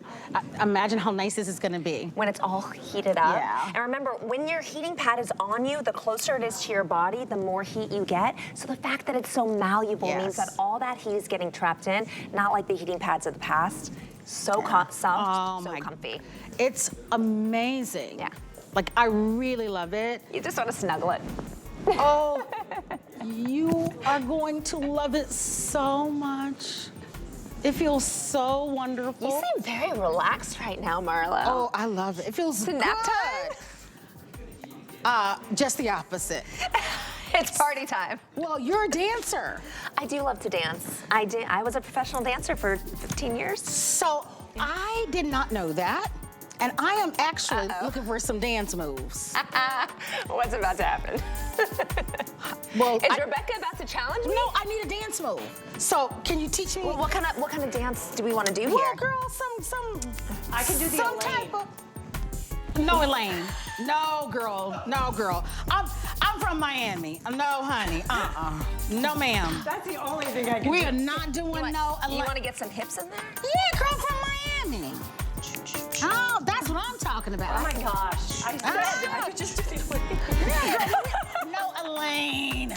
Imagine how nice this is gonna be. When it's all heated up. Yeah. And remember, when your heating pad is on you, the closer it is to your body, the more heat you get. So the fact that it's so malleable means that Yes. all that heat is getting trapped in, not like the heating pads of the past. So soft, Oh so my- comfy. It's amazing. Yeah. Like, I really love it. You just want to snuggle it. Oh, you are going to love it so much. It feels so wonderful. You seem very relaxed right now, Marlo. Oh, I love it. It feels It's a nap time? Just the opposite. It's party time. Well, you're a dancer. I do love to dance. I was a professional dancer for 15 years. So I did not know that. And I am actually looking for some dance moves. What's about to happen? Well, Is Rebecca about to challenge me? No, I need a dance move. So can you teach me? Well, what kind of dance do we want to do Well, here? girl, some I can do the some Elaine. type of. No, Elaine. No, girl. No, girl. I'm from Miami. No, honey. No, ma'am. That's the only thing I can We do. are not doing You no. want to get some hips in there? Yeah, girl from Miami. Oh, that's what I'm talking about. Oh my gosh. I said I could just do it. No, Elaine.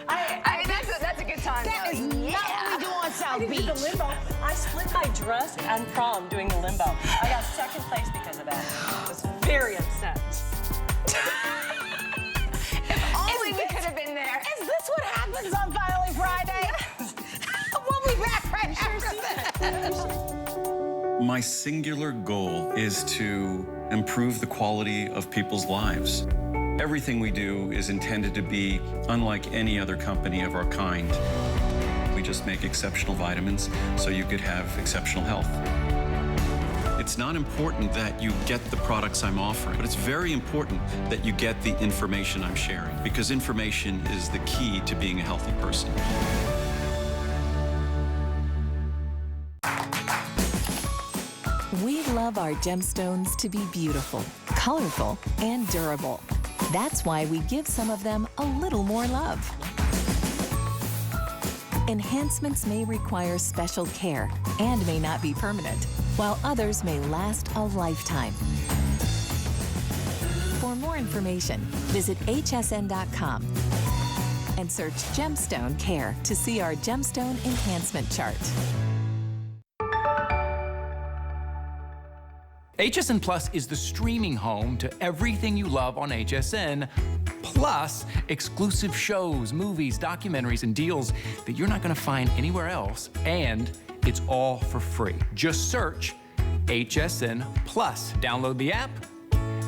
I mean, that's a good time. That is not what we do on I South didn't do the Beach. limbo. I split my dress and prom doing the limbo. I got second place because of that. I was very upset. Only we could have been there. Is this what happens on Finally Friday? We'll be back right after this. My singular goal is to improve the quality of people's lives. Everything we do is intended to be unlike any other company of our kind. We just make exceptional vitamins so you could have exceptional health. It's not important that you get the products I'm offering, but it's very important that you get the information I'm sharing, because information is the key to being a healthy person. We love our gemstones to be beautiful, colorful, and durable. That's why we give some of them a little more love. Enhancements may require special care and may not be permanent, while others may last a lifetime. For more information, visit hsn.com and search Gemstone Care to see our gemstone enhancement chart. HSN Plus is the streaming home to everything you love on HSN, plus exclusive shows, movies, documentaries, and deals that you're not going to find anywhere else, and it's all for free. Just search HSN Plus. Download the app.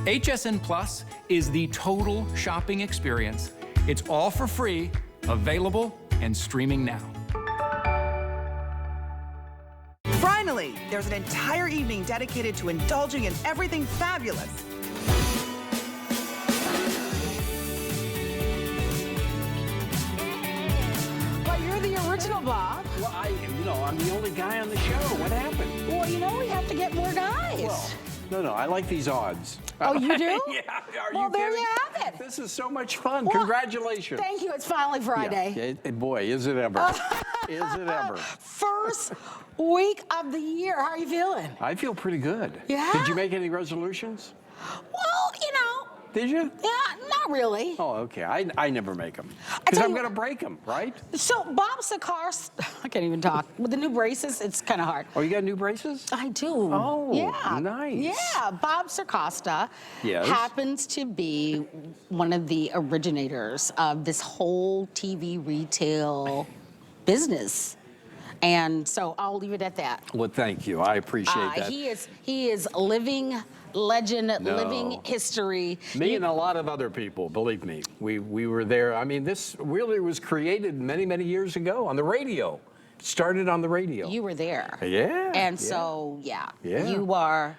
HSN Plus is the total shopping experience. It's all for free, available, and streaming now. Finally, there's an entire evening dedicated to indulging in everything fabulous. But you're the original, Bob. Well, I'm the only guy on the show. What happened? Well, we have to get more guys. Well, no, I like these odds. Oh, you do? Yeah, are Well, you there kidding? you have it. This is so much fun. Well, Congratulations. Thank you. It's finally Friday. Yeah, boy, is it ever. Is it ever. First week of the year. How are you feeling? I feel pretty good. Yeah? Did you make any resolutions? Well, Did you? yeah, not really. Oh, okay. I never make them. I Because tell I'm you going to break them, right? So Bob Sakar's, I can't even talk. With the new braces, it's kind of hard. Oh, you got new braces? I do. Oh, yeah. nice. Yeah, Bob Sarcosta Yes. happens to be one of the originators of this whole TV retail business. And so I'll leave it at that. Well, thank you. I appreciate that. He is living legend, living history. Me and a lot of other people, believe me. We were there. I mean, this really was created many, many years ago on the radio. It started on the radio. You were there. Yeah. And yeah. so, Yeah. you are.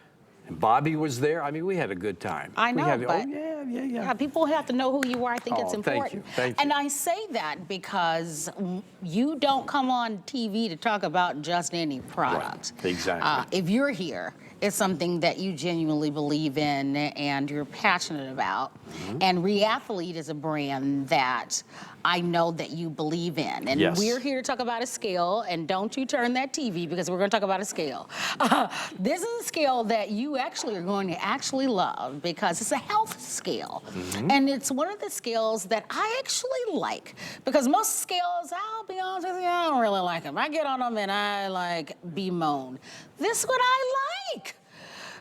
And Bobby was there. I mean, we had a good time. I know, but yeah. People have to know who you are. I think it's Oh, thank important. you, thank you. And I say that because you don't come on TV to talk about just any product. Right, exactly. If you're here, it's something that you genuinely believe in and you're passionate about. Mm-hmm. And Reathlete is a brand that I know that you believe in. And Yes. we're here to talk about a scale, and don't you turn that TV because we're going to talk about a scale. This is a scale that you actually are going to actually love because it's a health scale. Mm-hmm. And it's one of the scales that I actually like because most scales, I'll be honest with you, I don't really like them. I get on them and I bemoan. This one I like.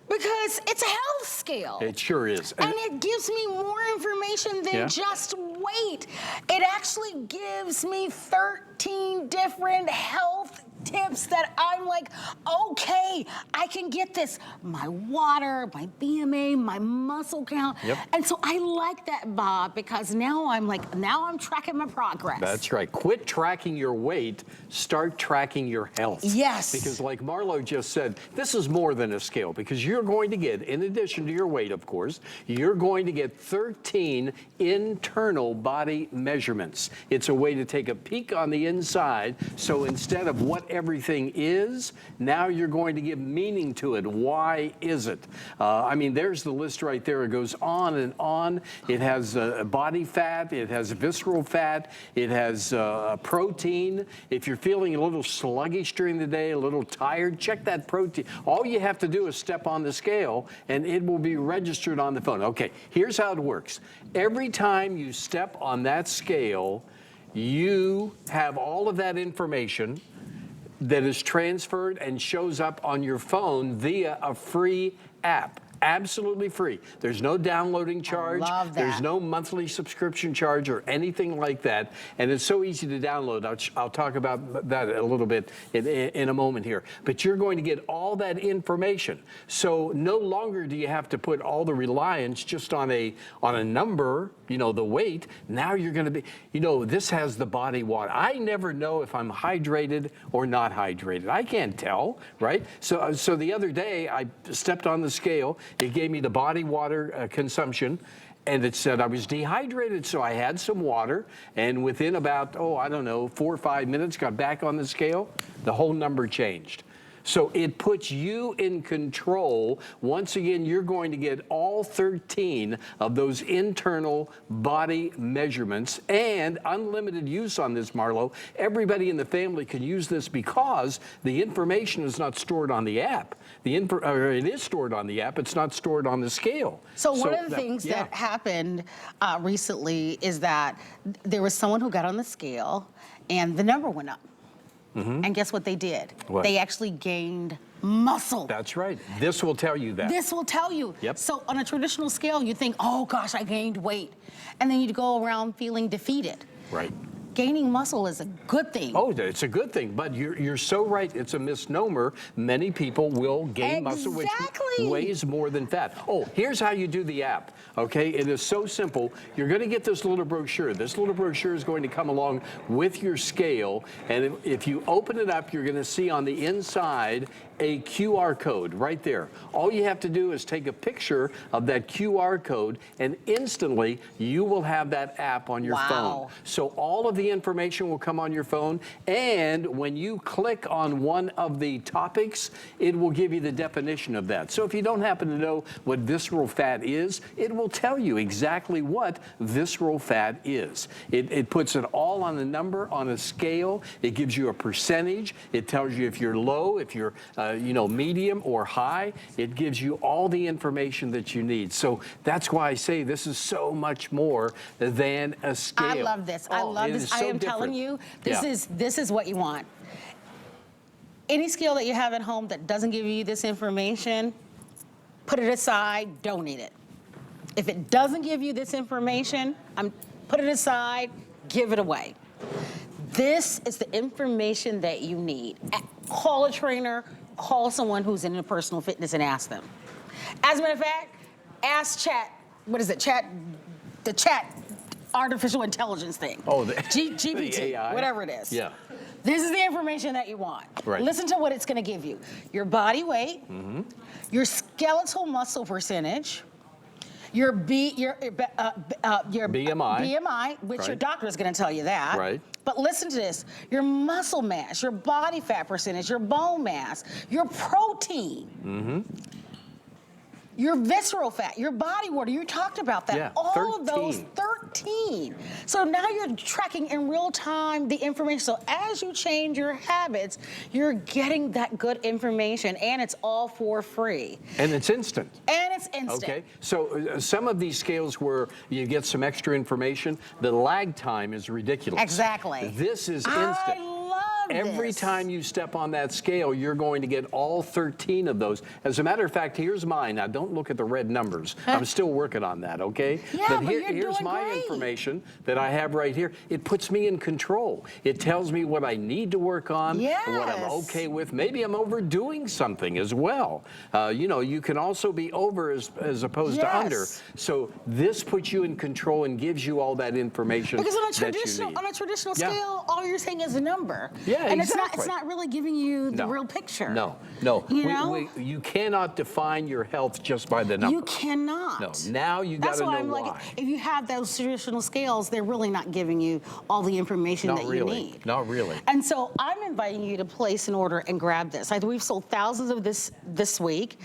Because it's a health scale. It sure is. And it gives me more information than Yeah. just weight. It actually gives me 13 different health tips that I'm like, okay, I can get this. My water, my BMA, my muscle count. Yep. And so I like that, Bob, because now I'm tracking my progress. That's right. Quit tracking your weight. Start tracking your health. Yes. Because like Marlo just said, this is more than a scale because you're going to get, in addition to your weight, of course, you're going to get 13 internal body measurements. It's a way to take a peek on the inside. So instead of what everything is. Now you're going to give meaning to it. Why is it? I mean, there's the list right there. It goes on and on. It has body fat. It has visceral fat. It has protein. If you're feeling a little sluggish during the day, a little tired, check that protein. All you have to do is step on the scale, and it will be registered on the phone. Okay, here's how it works. Every time you step on that scale, you have all of that information that is transferred and shows up on your phone via a free app. Absolutely free. There's no downloading charge. I love that. There's no monthly subscription charge or anything like that. And it's so easy to download. I'll talk about that a little bit in a moment here. But you're going to get all that information. So no longer do you have to put all the reliance just on a number, you know, the weight. Now you're going to be, you know, this has the body water. I never know if I'm hydrated or not hydrated. I can't tell, right? So the other day I stepped on the scale. It gave me the body water consumption, and it said I was dehydrated, so I had some water, and within about, I don't know, 4 or 5 minutes, got back on the scale, the whole number changed. So it puts you in control. Once again, you're going to get all 13 of those internal body measurements and unlimited use on this, Marlo. Everybody in the family can use this because the information is not stored on the app. It is stored on the app. It's not stored on the scale. So one of the things that happened recently is that there was someone who got on the scale and the number went up. Mm-hmm. And guess what they did? What? They actually gained muscle. That's right. This will tell you that. This will tell you. Yep. So on a traditional scale, you think, oh gosh, I gained weight. And then you go around feeling defeated. Right. Gaining muscle is a good thing. Oh, it's a good thing, but you're so right. It's a misnomer. Many people will gain muscle, which weighs more than fat. Oh, here's how you do the app, okay? It is so simple. You're going to get this little brochure. This little brochure is going to come along with your scale, and if you open it up, you're going to see on the inside a QR code right there. All you have to do is take a picture of that QR code, and instantly you will have that app on your phone. So all of the information will come on your phone, and when you click on one of the topics, it will give you the definition of that. So if you don't happen to know what visceral fat is, it will tell you exactly what visceral fat is. It puts it all on a number, on a scale. It gives you a percentage. It tells you if you're low, if you're medium or high. It gives you all the information that you need. So that's why I say this is so much more than a scale. I love this. I love this. I am telling you, this is what you want. Any scale that you have at home that doesn't give you this information, put it aside, donate it. If it doesn't give you this information, put it aside, give it away. This is the information that you need. Call a trainer, call someone who's into personal fitness and ask them. As a matter of fact, ask Chat, the Chat artificial intelligence thing. Oh, GPT, the AI? whatever it is. Yeah. This is the information that you want. Right. Listen to what it's going to give you. Your body weight, your skeletal muscle percentage, your BMI, which your doctor is going to tell you that. Right. But listen to this. Your muscle mass, your body fat percentage, your bone mass, your protein. Your visceral fat, your body water, you talked about that. Yeah, all of those 13. So now you're tracking in real time the information. So as you change your habits, you're getting that good information, and it's all for free. And it's instant. And it's instant. Okay, so some of these scales where you get some extra information, the lag time is ridiculous. Exactly. This is instant. Every time you step on that scale, you're going to get all 13 of those. As a matter of fact, here's mine. Now, don't look at the red numbers. I'm still working on that, okay? Yeah, but here's my information that I have right here. It puts me in control. It tells me what I need to work on, what I'm okay with. Maybe I'm overdoing something as well. You can also be over as opposed to under. So this puts you in control and gives you all that information because that you need. on a traditional scale, all you're saying is a number. Yeah. Yeah, and exactly. it's not really giving you the real picture. No. You cannot define your health just by the number. You cannot. No. Now you got to know why. That's why I'm like, if you have those traditional scales, they're really not giving you all the information that you need. Not really. And so I'm inviting you to place an order and grab this. We've sold thousands of this week.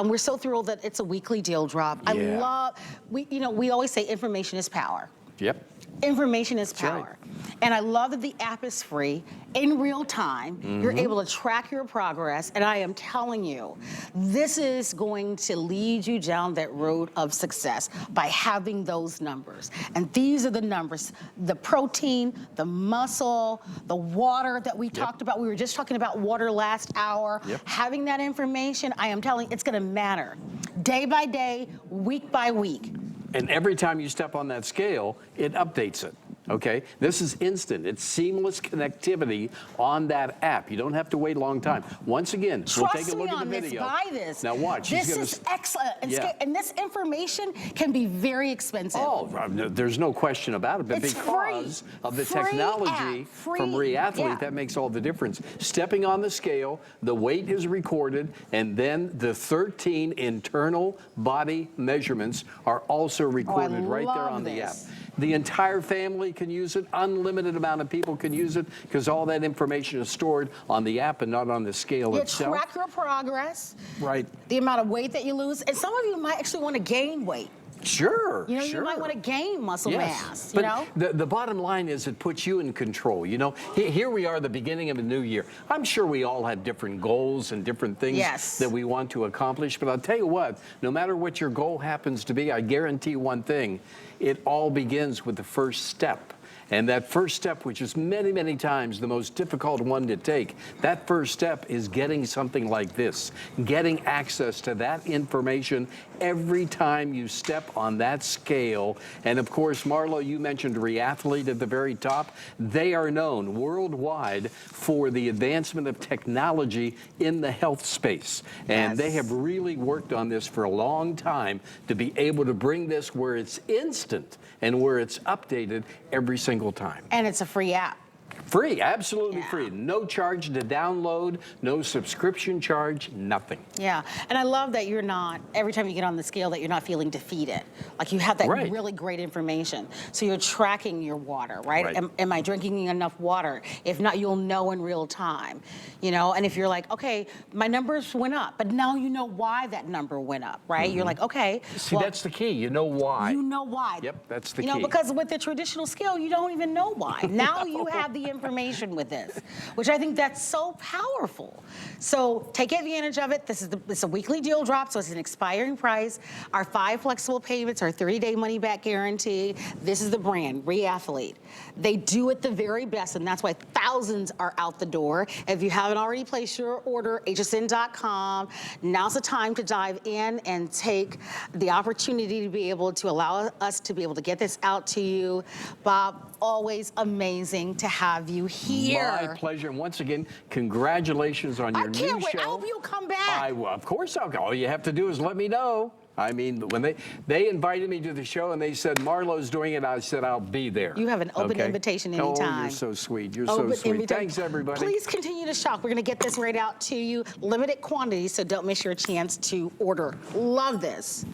We're so thrilled that it's a weekly deal drop. Yeah. I love, we always say information is power. Yep. Information is power. Right. And I love that the app is free in real time. You're able to track your progress. And I am telling you, this is going to lead you down that road of success by having those numbers. And these are the numbers: the protein, the muscle, the water that we talked about. We were just talking about water last hour. Having that information, I am telling you, it's going to matter day by day, week by week. And every time you step on that scale, it updates it. Okay, this is instant. It's seamless connectivity on that app. You don't have to wait a long time. Once again, we'll take a look at the video. Buy this. Now watch. This is excellent. And this information can be very expensive. Oh, there's no question about it. But It's because free. of the Free technology app. Free. from Reathlete, Yeah. that makes all the difference. Stepping on the scale, the weight is recorded, and then the 13 internal body measurements are also recorded right there on the app. The entire family can use it. Unlimited amount of people can use it because all that information is stored on the app and not on the scale itself. You track your progress. Right. The amount of weight that you lose. And some of you might actually want to gain weight. Sure, You might want to gain muscle mass, but the bottom line is it puts you in control. Here we are, the beginning of a new year. I'm sure we all have different goals and different things that we want to accomplish, but I'll tell you what, no matter what your goal happens to be, I guarantee one thing, it all begins with the first step. And that first step, which is many, many times the most difficult one to take, that first step is getting something like this, getting access to that information every time you step on that scale. And of course, Marlo, you mentioned Reathlete at the very top. They are known worldwide for the advancement of technology in the health space. And they have really worked on this for a long time to be able to bring this where it's instant and where it's updated every single time. And it's a free app. Free, absolutely free. No charge to download, no subscription charge, nothing. Yeah, and I love that you're not, every time you get on the scale, that you're not feeling defeated. Like you have that really great information. So you're tracking your water, right? Am I drinking enough water? If not, you'll know in real time. And if you're like, okay, my numbers went up, but now you know why that number went up, right? You're like, okay. See, that's the key. You know why. You know why. Yep, that's the key. Because with the traditional scale, you don't even know why. Now you have the information with this, which I think that's so powerful. So take advantage of it. It's a weekly deal drop, so it's an expiring price. Our 5 flexible payments, our 30-day money-back guarantee. This is the brand, Reathlete. They do it the very best, and that's why thousands are out the door. If you haven't already placed your order, hsn.com. Now's the time to dive in and take the opportunity to be able to allow us to be able to get this out to you. Bob, always amazing to have you here. My pleasure. And once again, congratulations on your new show. I can't wait. I hope you'll come back. Of course I'll go. All you have to do is let me know. I mean, when they invited me to the show and they said, Marlo's doing it, I said, I'll be there. You have an open invitation anytime. Oh, you're so sweet. You're so sweet. Thanks, everybody. Please continue to shop. We're going to get this right out to you. Limited quantities, so don't miss your chance to order. Love this.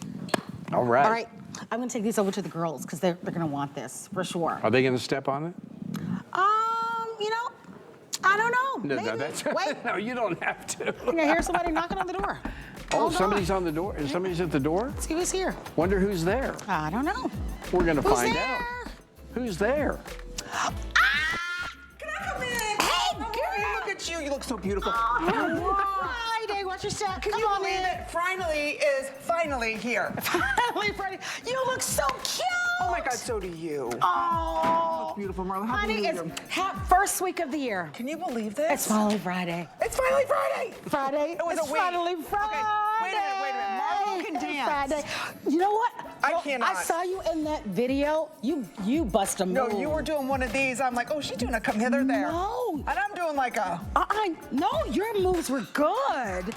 All right. All right. I'm going to take these over to the girls because they're going to want this for sure. Are they going to step on it? I don't know. No, that's Wait. No, you don't have to. I hear somebody knocking on the door. Oh, somebody's on the door. Somebody's at the door? Let's see who's here. Wonder who's there. I don't know. We're going to find there? out. Who's there? Can I come in? Hey, girl! Look at you. You look so beautiful. Friday, watch your step. Can you believe it? Finally here. Finally, Friday. You look so cute. Oh my God, so do you. Oh. You look beautiful, Marlo. Honey, it's first week of the year. Can you believe this? It's finally Friday. It's finally Friday. Friday. It was it's a week. finally Friday. Okay, wait a minute. Marlo can dance. Friday. You know what? I cannot. I saw you in that video. You bust a move. No, you were doing one of these. I'm like, oh, she's doing a come hither there. No. And I'm doing like a. No, your moves were good.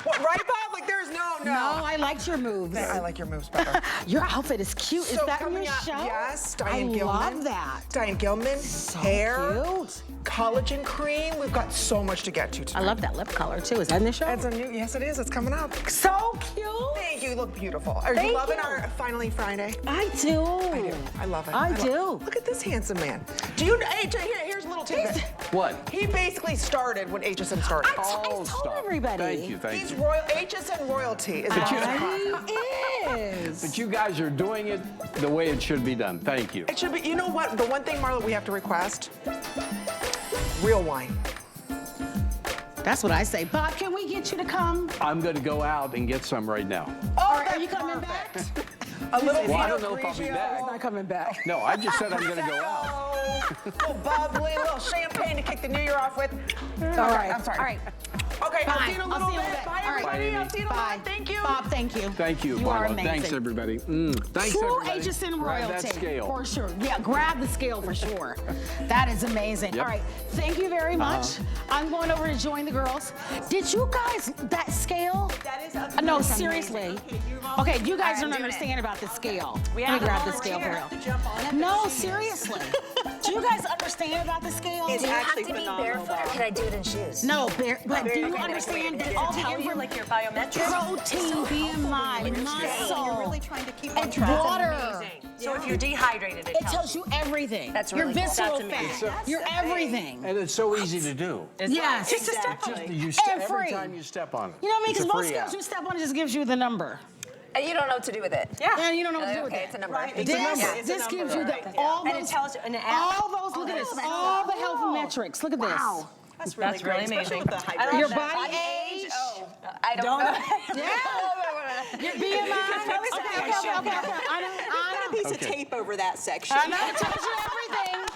What, right, Bob? Like there's No. I liked your moves. I like your moves better. Your outfit is cute. So is that in coming your up, show? yes, Diane Gilman. I love that. Diane Gilman, So hair, cute. collagen cream. We've got so much to get to I tonight. love that lip color too. Is that in the show? It's a new, yes, it is. It's coming up. So cute. Thank you. You look beautiful. Are Thank you loving you. our Finally Friday? I do. I love it. I do. Look at this handsome man. Do you? Hey, here's a little tidbit. What? He basically started when HSN started. I told stop. everybody. Thank He's you. royal. HSN royalty is what He is. But you guys are doing it the way it should be done. Thank you. It should be. You know what? The one thing, Marlo, we have to request: real wine. That's what I say. Bob, can we get you to come? I'm going to go out and get some right now. Are you coming back? A little Well, I Pinot don't know if I'll be Grigio. back. I'm not coming back. No, I just said I'm going to go out. little bubbly, a little champagne to kick the new year off with. All right. I'm sorry. All right. Okay, I'll Bye. see you in a I'll little see you in a bit. bit. Bye, All right. everybody. Bye, Amy. I'll see you in a Bye. minute. Thank you. Bob, thank you. Thank you, You are Marlo. amazing. Thanks, everybody. Thanks, True everybody. HSN Grab royalty. that scale. For sure. Yeah, grab the scale for sure. That is amazing. Yep. All right. Thank you very much. I'm going over to join the girls. Did you guys, that scale? That is No, amazing. seriously. Okay, you're wrong. Okay, you guys I'm don't doing understand about the scale. We Let have me to grab the scale for volunteer. real. To jump on it, No, but she is. seriously. Do you guys understand about the scale? It's Do you have actually to be phenomenal, barefoot or Bob. can I do it in shoes? No, but do you Okay, understand wait, that all the Tell you like your biometrics. protein, BMI, You're muscle, really trying to keep on and track. water. So if you're dehydrated, It tells you everything. That's your really cool. visceral That's fat, amazing. your everything. And it's so easy to do. Yes. Just a step on it. You And every free. time you step on it. You know what I mean? It's a Because most free scales app. you step on, it just gives you the number. And you don't know what to do with it. Yeah, you don't know what to do with Okay, it. it's a number. Right, This, it's a number. It's a this number, gives you right, the, yeah. all And it those, tells you an app. all those, look at this, all the health metrics. Look at this. That's really That's great, really especially amazing. with the I hydration. love Your that. body age, I don't know. yeah, your BMI. Okay. I know. Piece of Okay. tape over that section. I know, it tells you everything.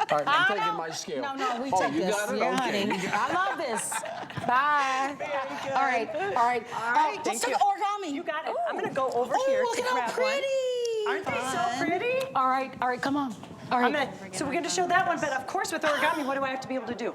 All right, I'm I taking know. my scale. No, we Oh, take you this. got it? Yeah, Okay. honey. I love this. Bye. All right. Let's do the origami. You got it. I'm gonna go over Oh, here look to at how grab one. pretty. Aren't they so pretty? All right, come on. All right. So we're gonna show that one, but of course with origami, what do I have to be able to do?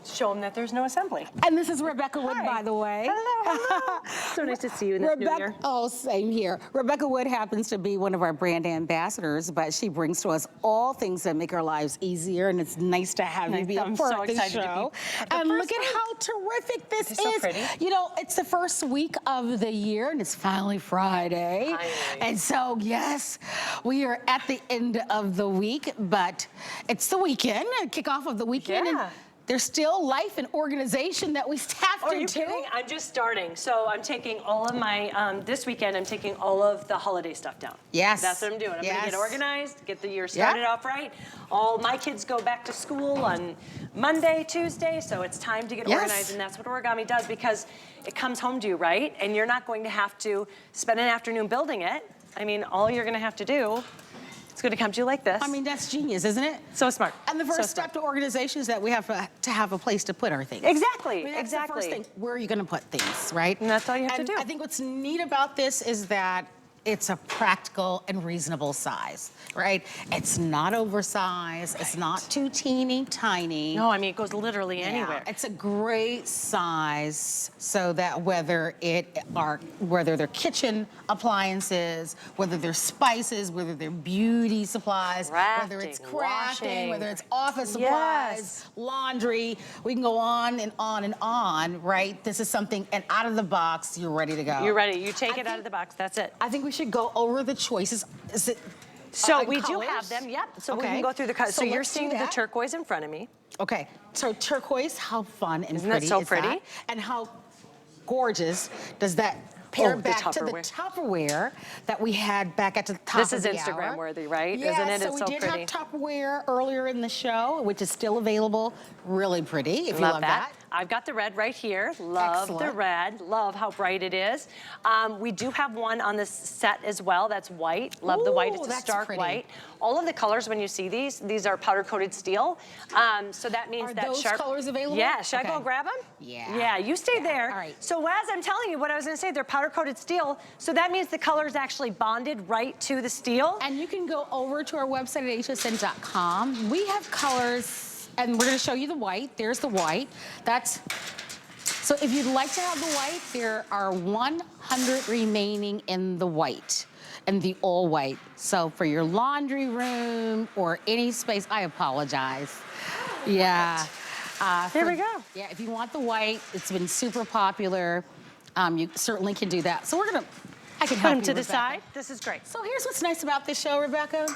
Show them that there's no assembly. And this is Rebecca Wood, Hi. by the way. Hello. So nice to see you in this new year. Oh, same here. Rebecca Wood happens to be one of our brand ambassadors, but she brings to us all things that make our lives easier, and it's nice to have you be a I'm part so of the excited to be show. part of the And look first at how terrific this It's so is. pretty. You know, it's the first week of the year, and it's finally Friday. Finally. And so, yes, we are at the end of the week, but it's the weekend, kickoff of the weekend. Yeah. And there's still life and organization that we have Oh, to are you do. kidding? I'm just starting. So I'm taking all of my, this weekend, I'm taking all of the holiday stuff down. Yes. That's what I'm doing. I'm gonna Yes. get organized, get the year started off right. All my kids go back to school on Monday, Tuesday, so it's time to get Yes. organized, and that's what origami does because it comes home to you, right? And you're not going to have to spend an afternoon building it. I mean, all you're gonna have to do, it's gonna come to you like this. I mean, that's genius, isn't it? So smart. And the So first smart. step to organization is that we have to have a place to put our things. Exactly, I mean, that's exactly. the first thing. Where are you going to put things, right? And that's all you have to And do. I think what's neat about this is that it's a practical and reasonable size, right? It's not oversized. It's not too teeny tiny. No, I mean, it goes literally Yeah, anywhere. it's a great size so that whether they're kitchen appliances, whether they're spices, whether they're beauty supplies, whether it's Crafting, crafting, washing. whether it's office Yes. supplies, laundry, we can go on and on and on, right? This is something, and out of the box, you're ready to go. You're ready. You take it out of the box. That's it. I think we should go over the choices. Is it? So in we do colors? have them, yep. So we Okay. can go through the colors. So you're let's do seeing the that. turquoise in front of me. Okay, so turquoise, how fun and Isn't that pretty so is pretty? that? And how gorgeous does that pair Oh, the back to the Tupperware. Tupperware that we had back at the top This of is the Instagram hour? worthy, right? Yeah, Isn't it? so It's we so did pretty. have Tupperware earlier in the show, which is still available. Really pretty, if you love that. I've got the red right here. Love the Excellent. red. Love how bright it is. We do have one on this set as well that's white. Love the white. Ooh, It's a that's stark pretty. white. All of the colors when you see these are powder coated steel. So that means Are that those sharp. colors available? Yeah. Should I go Okay. grab them? Yeah. Yeah. You stay there. All right. So as I'm telling you what I was going to say, they're powder coated steel. So that means the color is actually bonded right to the steel. And you can go over to our website at hsn.com. We have colors, and we're going to show you the white. There's the white. So if you'd like to have the white, there are 100 remaining in the white. And the all white. So for your laundry room or any space, I apologize. Yeah. There we go. Yeah, if you want the white, it's been super popular. You certainly can do that. So I can help Put them you, to the Rebecca. side. This is great. So here's what's nice about this show, Rebecca.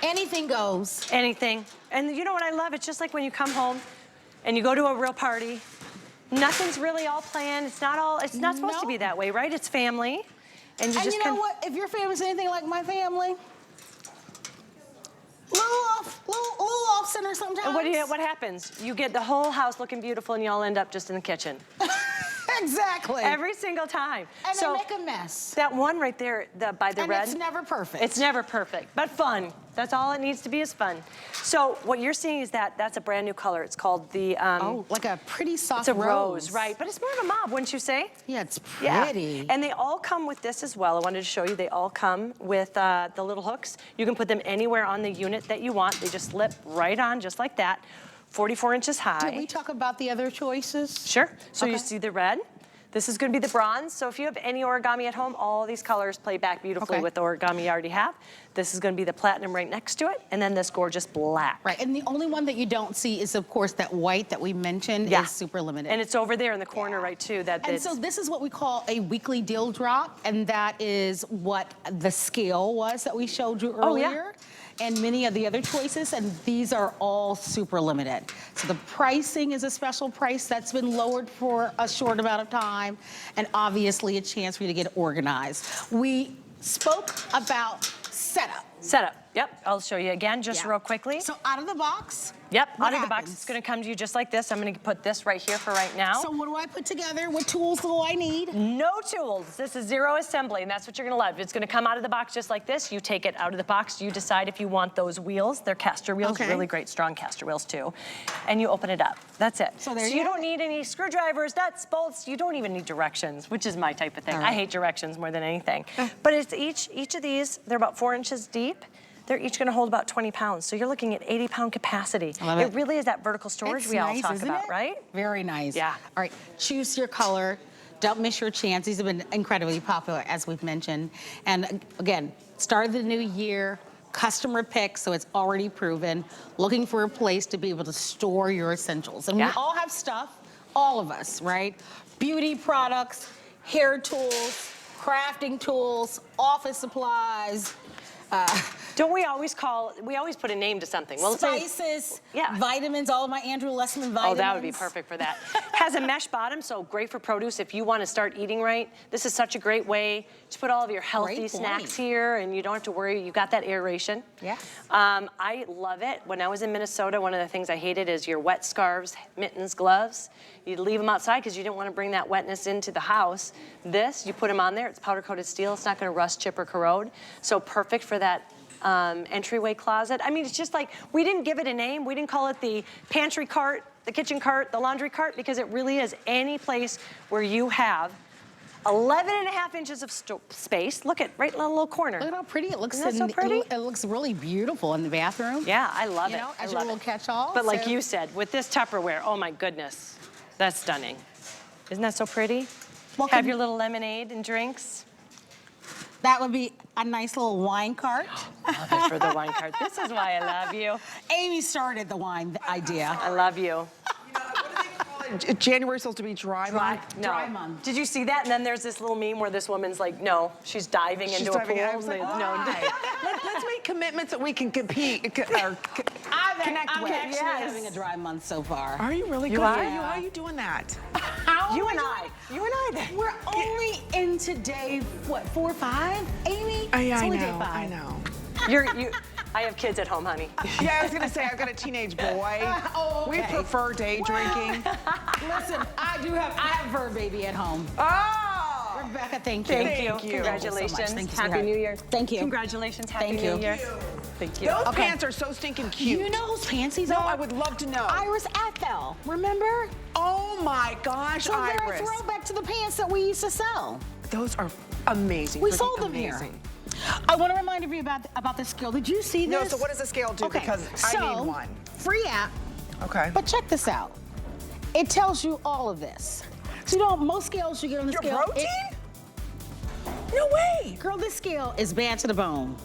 Anything goes. Anything. And you know what I love? It's just like when you come home and you go to a real party. Nothing's really all planned. It's not supposed to be that way, right? It's family. And you know what? If your family's anything like my family, little off center sometimes. And what happens? You get the whole house looking beautiful and you all end up just in the kitchen. Exactly. Every single time. And they make a mess. That one right there, by the red. It's never perfect. It's never perfect, but fun. That's all it needs to be is fun. So what you're seeing is that's a brand new color. It's called the... like a pretty soft rose. It's a rose, right. But it's more of a mauve, wouldn't you say? Yeah, it's pretty. Yeah. And they all come with this as well. I wanted to show you, they all come with the little hooks. You can put them anywhere on the unit that you want. They just slip right on, just like that. 44 inches high. Did we talk about the other choices? Sure. So you see the red. This is going to be the bronze. So if you have any origami at home, all these colors play back beautifully with the origami you already have. This is going to be the platinum right next to it, and then this gorgeous black. Right, and the only one that you don't see is, of course, that white that we mentioned is super limited. And it's over there in the corner, right, too. And so this is what we call a weekly deal drop, and that is what the scale was that we showed you earlier. And many of the other choices, and these are all super limited. So the pricing is a special price that's been lowered for a short amount of time, and obviously a chance for you to get organized. We spoke about setup. Setup, yep. I'll show you again just real quickly. So out of the box? Yep, out of the box, it's gonna come to you just like this. I'm gonna put this right here for right now. So what do I put together? What tools do I need? No tools. This is zero assembly, and that's what you're gonna love. It's gonna come out of the box just like this. You take it out of the box. You decide if you want those wheels. They're caster wheels, really great, strong caster wheels too. And you open it up. That's it. So you don't need any screwdrivers, nuts, bolts. You don't even need directions, which is my type of thing. I hate directions more than anything. But it's each of these, they're about 4 inches deep. They're each gonna hold about 20 pounds. So you're looking at 80-pound capacity. I love it. It really is that vertical storage we all talk about, right? Very nice. Yeah. All right, choose your color. Don't miss your chance. These have been incredibly popular, as we've mentioned. And again, start of the new year, customer pick, so it's already proven. Looking for a place to be able to store your essentials. And we all have stuff, all of us, right? Beauty products, hair tools, crafting tools, office supplies, don't we always put a name to something? Well, spices, vitamins, all of my Andrew Lessman vitamins. Oh, that would be perfect for that. Has a mesh bottom, so great for produce if you want to start eating right. This is such a great way to put all of your healthy snacks here, and you don't have to worry. You got that aeration. Yeah. I love it. When I was in Minnesota, one of the things I hated is your wet scarves, mittens, gloves. You'd leave them outside because you didn't want to bring that wetness into the house. This, you put them on there. It's powder-coated steel. It's not going to rust, chip, or corrode. So perfect for that entryway closet. I mean, it's just like, we didn't give it a name. We didn't call it the pantry cart, the kitchen cart, the laundry cart, because it really is any place where you have 11.5 inches of space. Look at right in the little corner. Look at how pretty it looks. Isn't that so pretty? It looks really beautiful in the bathroom. Yeah, I love it. You know, as I your love little catch-all. But like you said, with this Tupperware, oh my goodness, that's stunning. Isn't that so pretty? Have your little lemonade and drinks. That would be a nice little wine cart. Love it for the wine cart. This is why I love you. Amy started the wine idea. I love you. January's supposed to be dry month. Dry month. Did you see that? And then there's this little meme where this woman's like, no, she's diving into a pool. I was like, let's make commitments that we can compete or connect with. I'm actually having a dry month so far. Are you really? You good are? for you. How are you doing that? You and I then. We're only into day, what, 4 or 5, Amy? I only know, day 5. I know. I have kids at home, honey. Yeah, I was gonna say, I've got a teenage boy. Oh, okay. We prefer day drinking. Listen, I have fur baby at home. Oh! Rebecca, thank you. Thank you. Congratulations. Thank you, Happy New Year. Thank you. Congratulations. Happy Thank New you. Year. Thank you. Those pants are so stinking cute. You know whose pants these No, are? I would love to know. Iris Athel, remember? Oh my gosh, So they're Iris. a throwback to the pants that we used to sell. Those are amazing. We Freaking sold them amazing. here. I want to remind you about the scale. Did you see this? No, so what does the scale do? Okay, Because so, I need one. Free app. Okay. But check this out. It tells you all of this. So you know, most scales you get on the scale. Protein? No way. Girl, this scale is bad to the bone.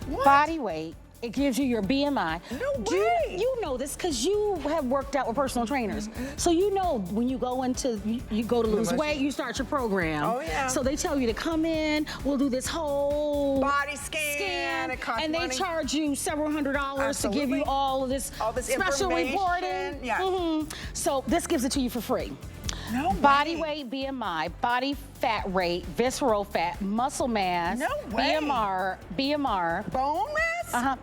What? Body weight. It gives you your BMI. No way. You know this because you have worked out with personal trainers. So you know when you go you go to lose weight, you start your program. Oh, yeah. So they tell you to come in, we'll do this whole body scan. It costs and they money. charge you several $100s to give you all of this special information. reporting. Yeah. So this gives it to you for free. No Body way. weight, BMI, body fat rate, visceral fat, muscle mass, No way. BMR, Bone mass?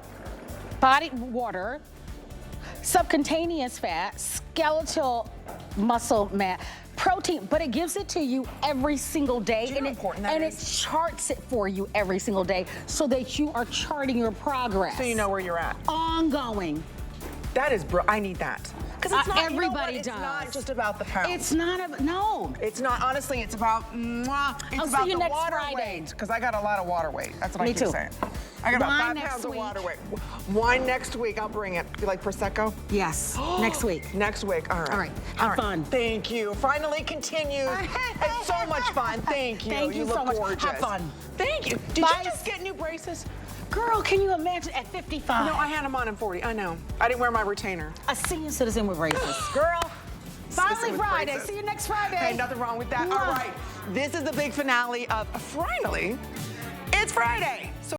body water, subcutaneous fat, skeletal muscle mass, protein, but it gives it to you every single day. Do you know how important that and is? it charts it for you every single day so that you are charting your progress. So you know where you're at. Ongoing. That is, I need that. Because it's not, everybody it's does. not just about the pounds. It's not, no. It's not, honestly, it's about, it's I'll about see you the next water Friday. weight. Because I got a lot of water weight. That's what I Me keep too. saying. I got about Wine 5 next pounds of week. water weight. Wine next week, I'll bring it. You like Prosecco? Yes, next week. Next week, all right. All right, have fun. Thank you. Finally continues. It's so much fun. Thank you. Thank you so look much. gorgeous. Have fun. Thank you. Did Bye. you just get new braces? Girl, can you imagine at 55? No, I had them on at 40. I know. I didn't wear my retainer. A senior citizen with braces. Girl, finally Citizen with Friday. braces. See you next Friday. Hey, nothing wrong with that. Mwah. All right. This is the big finale of Finally, it's Friday.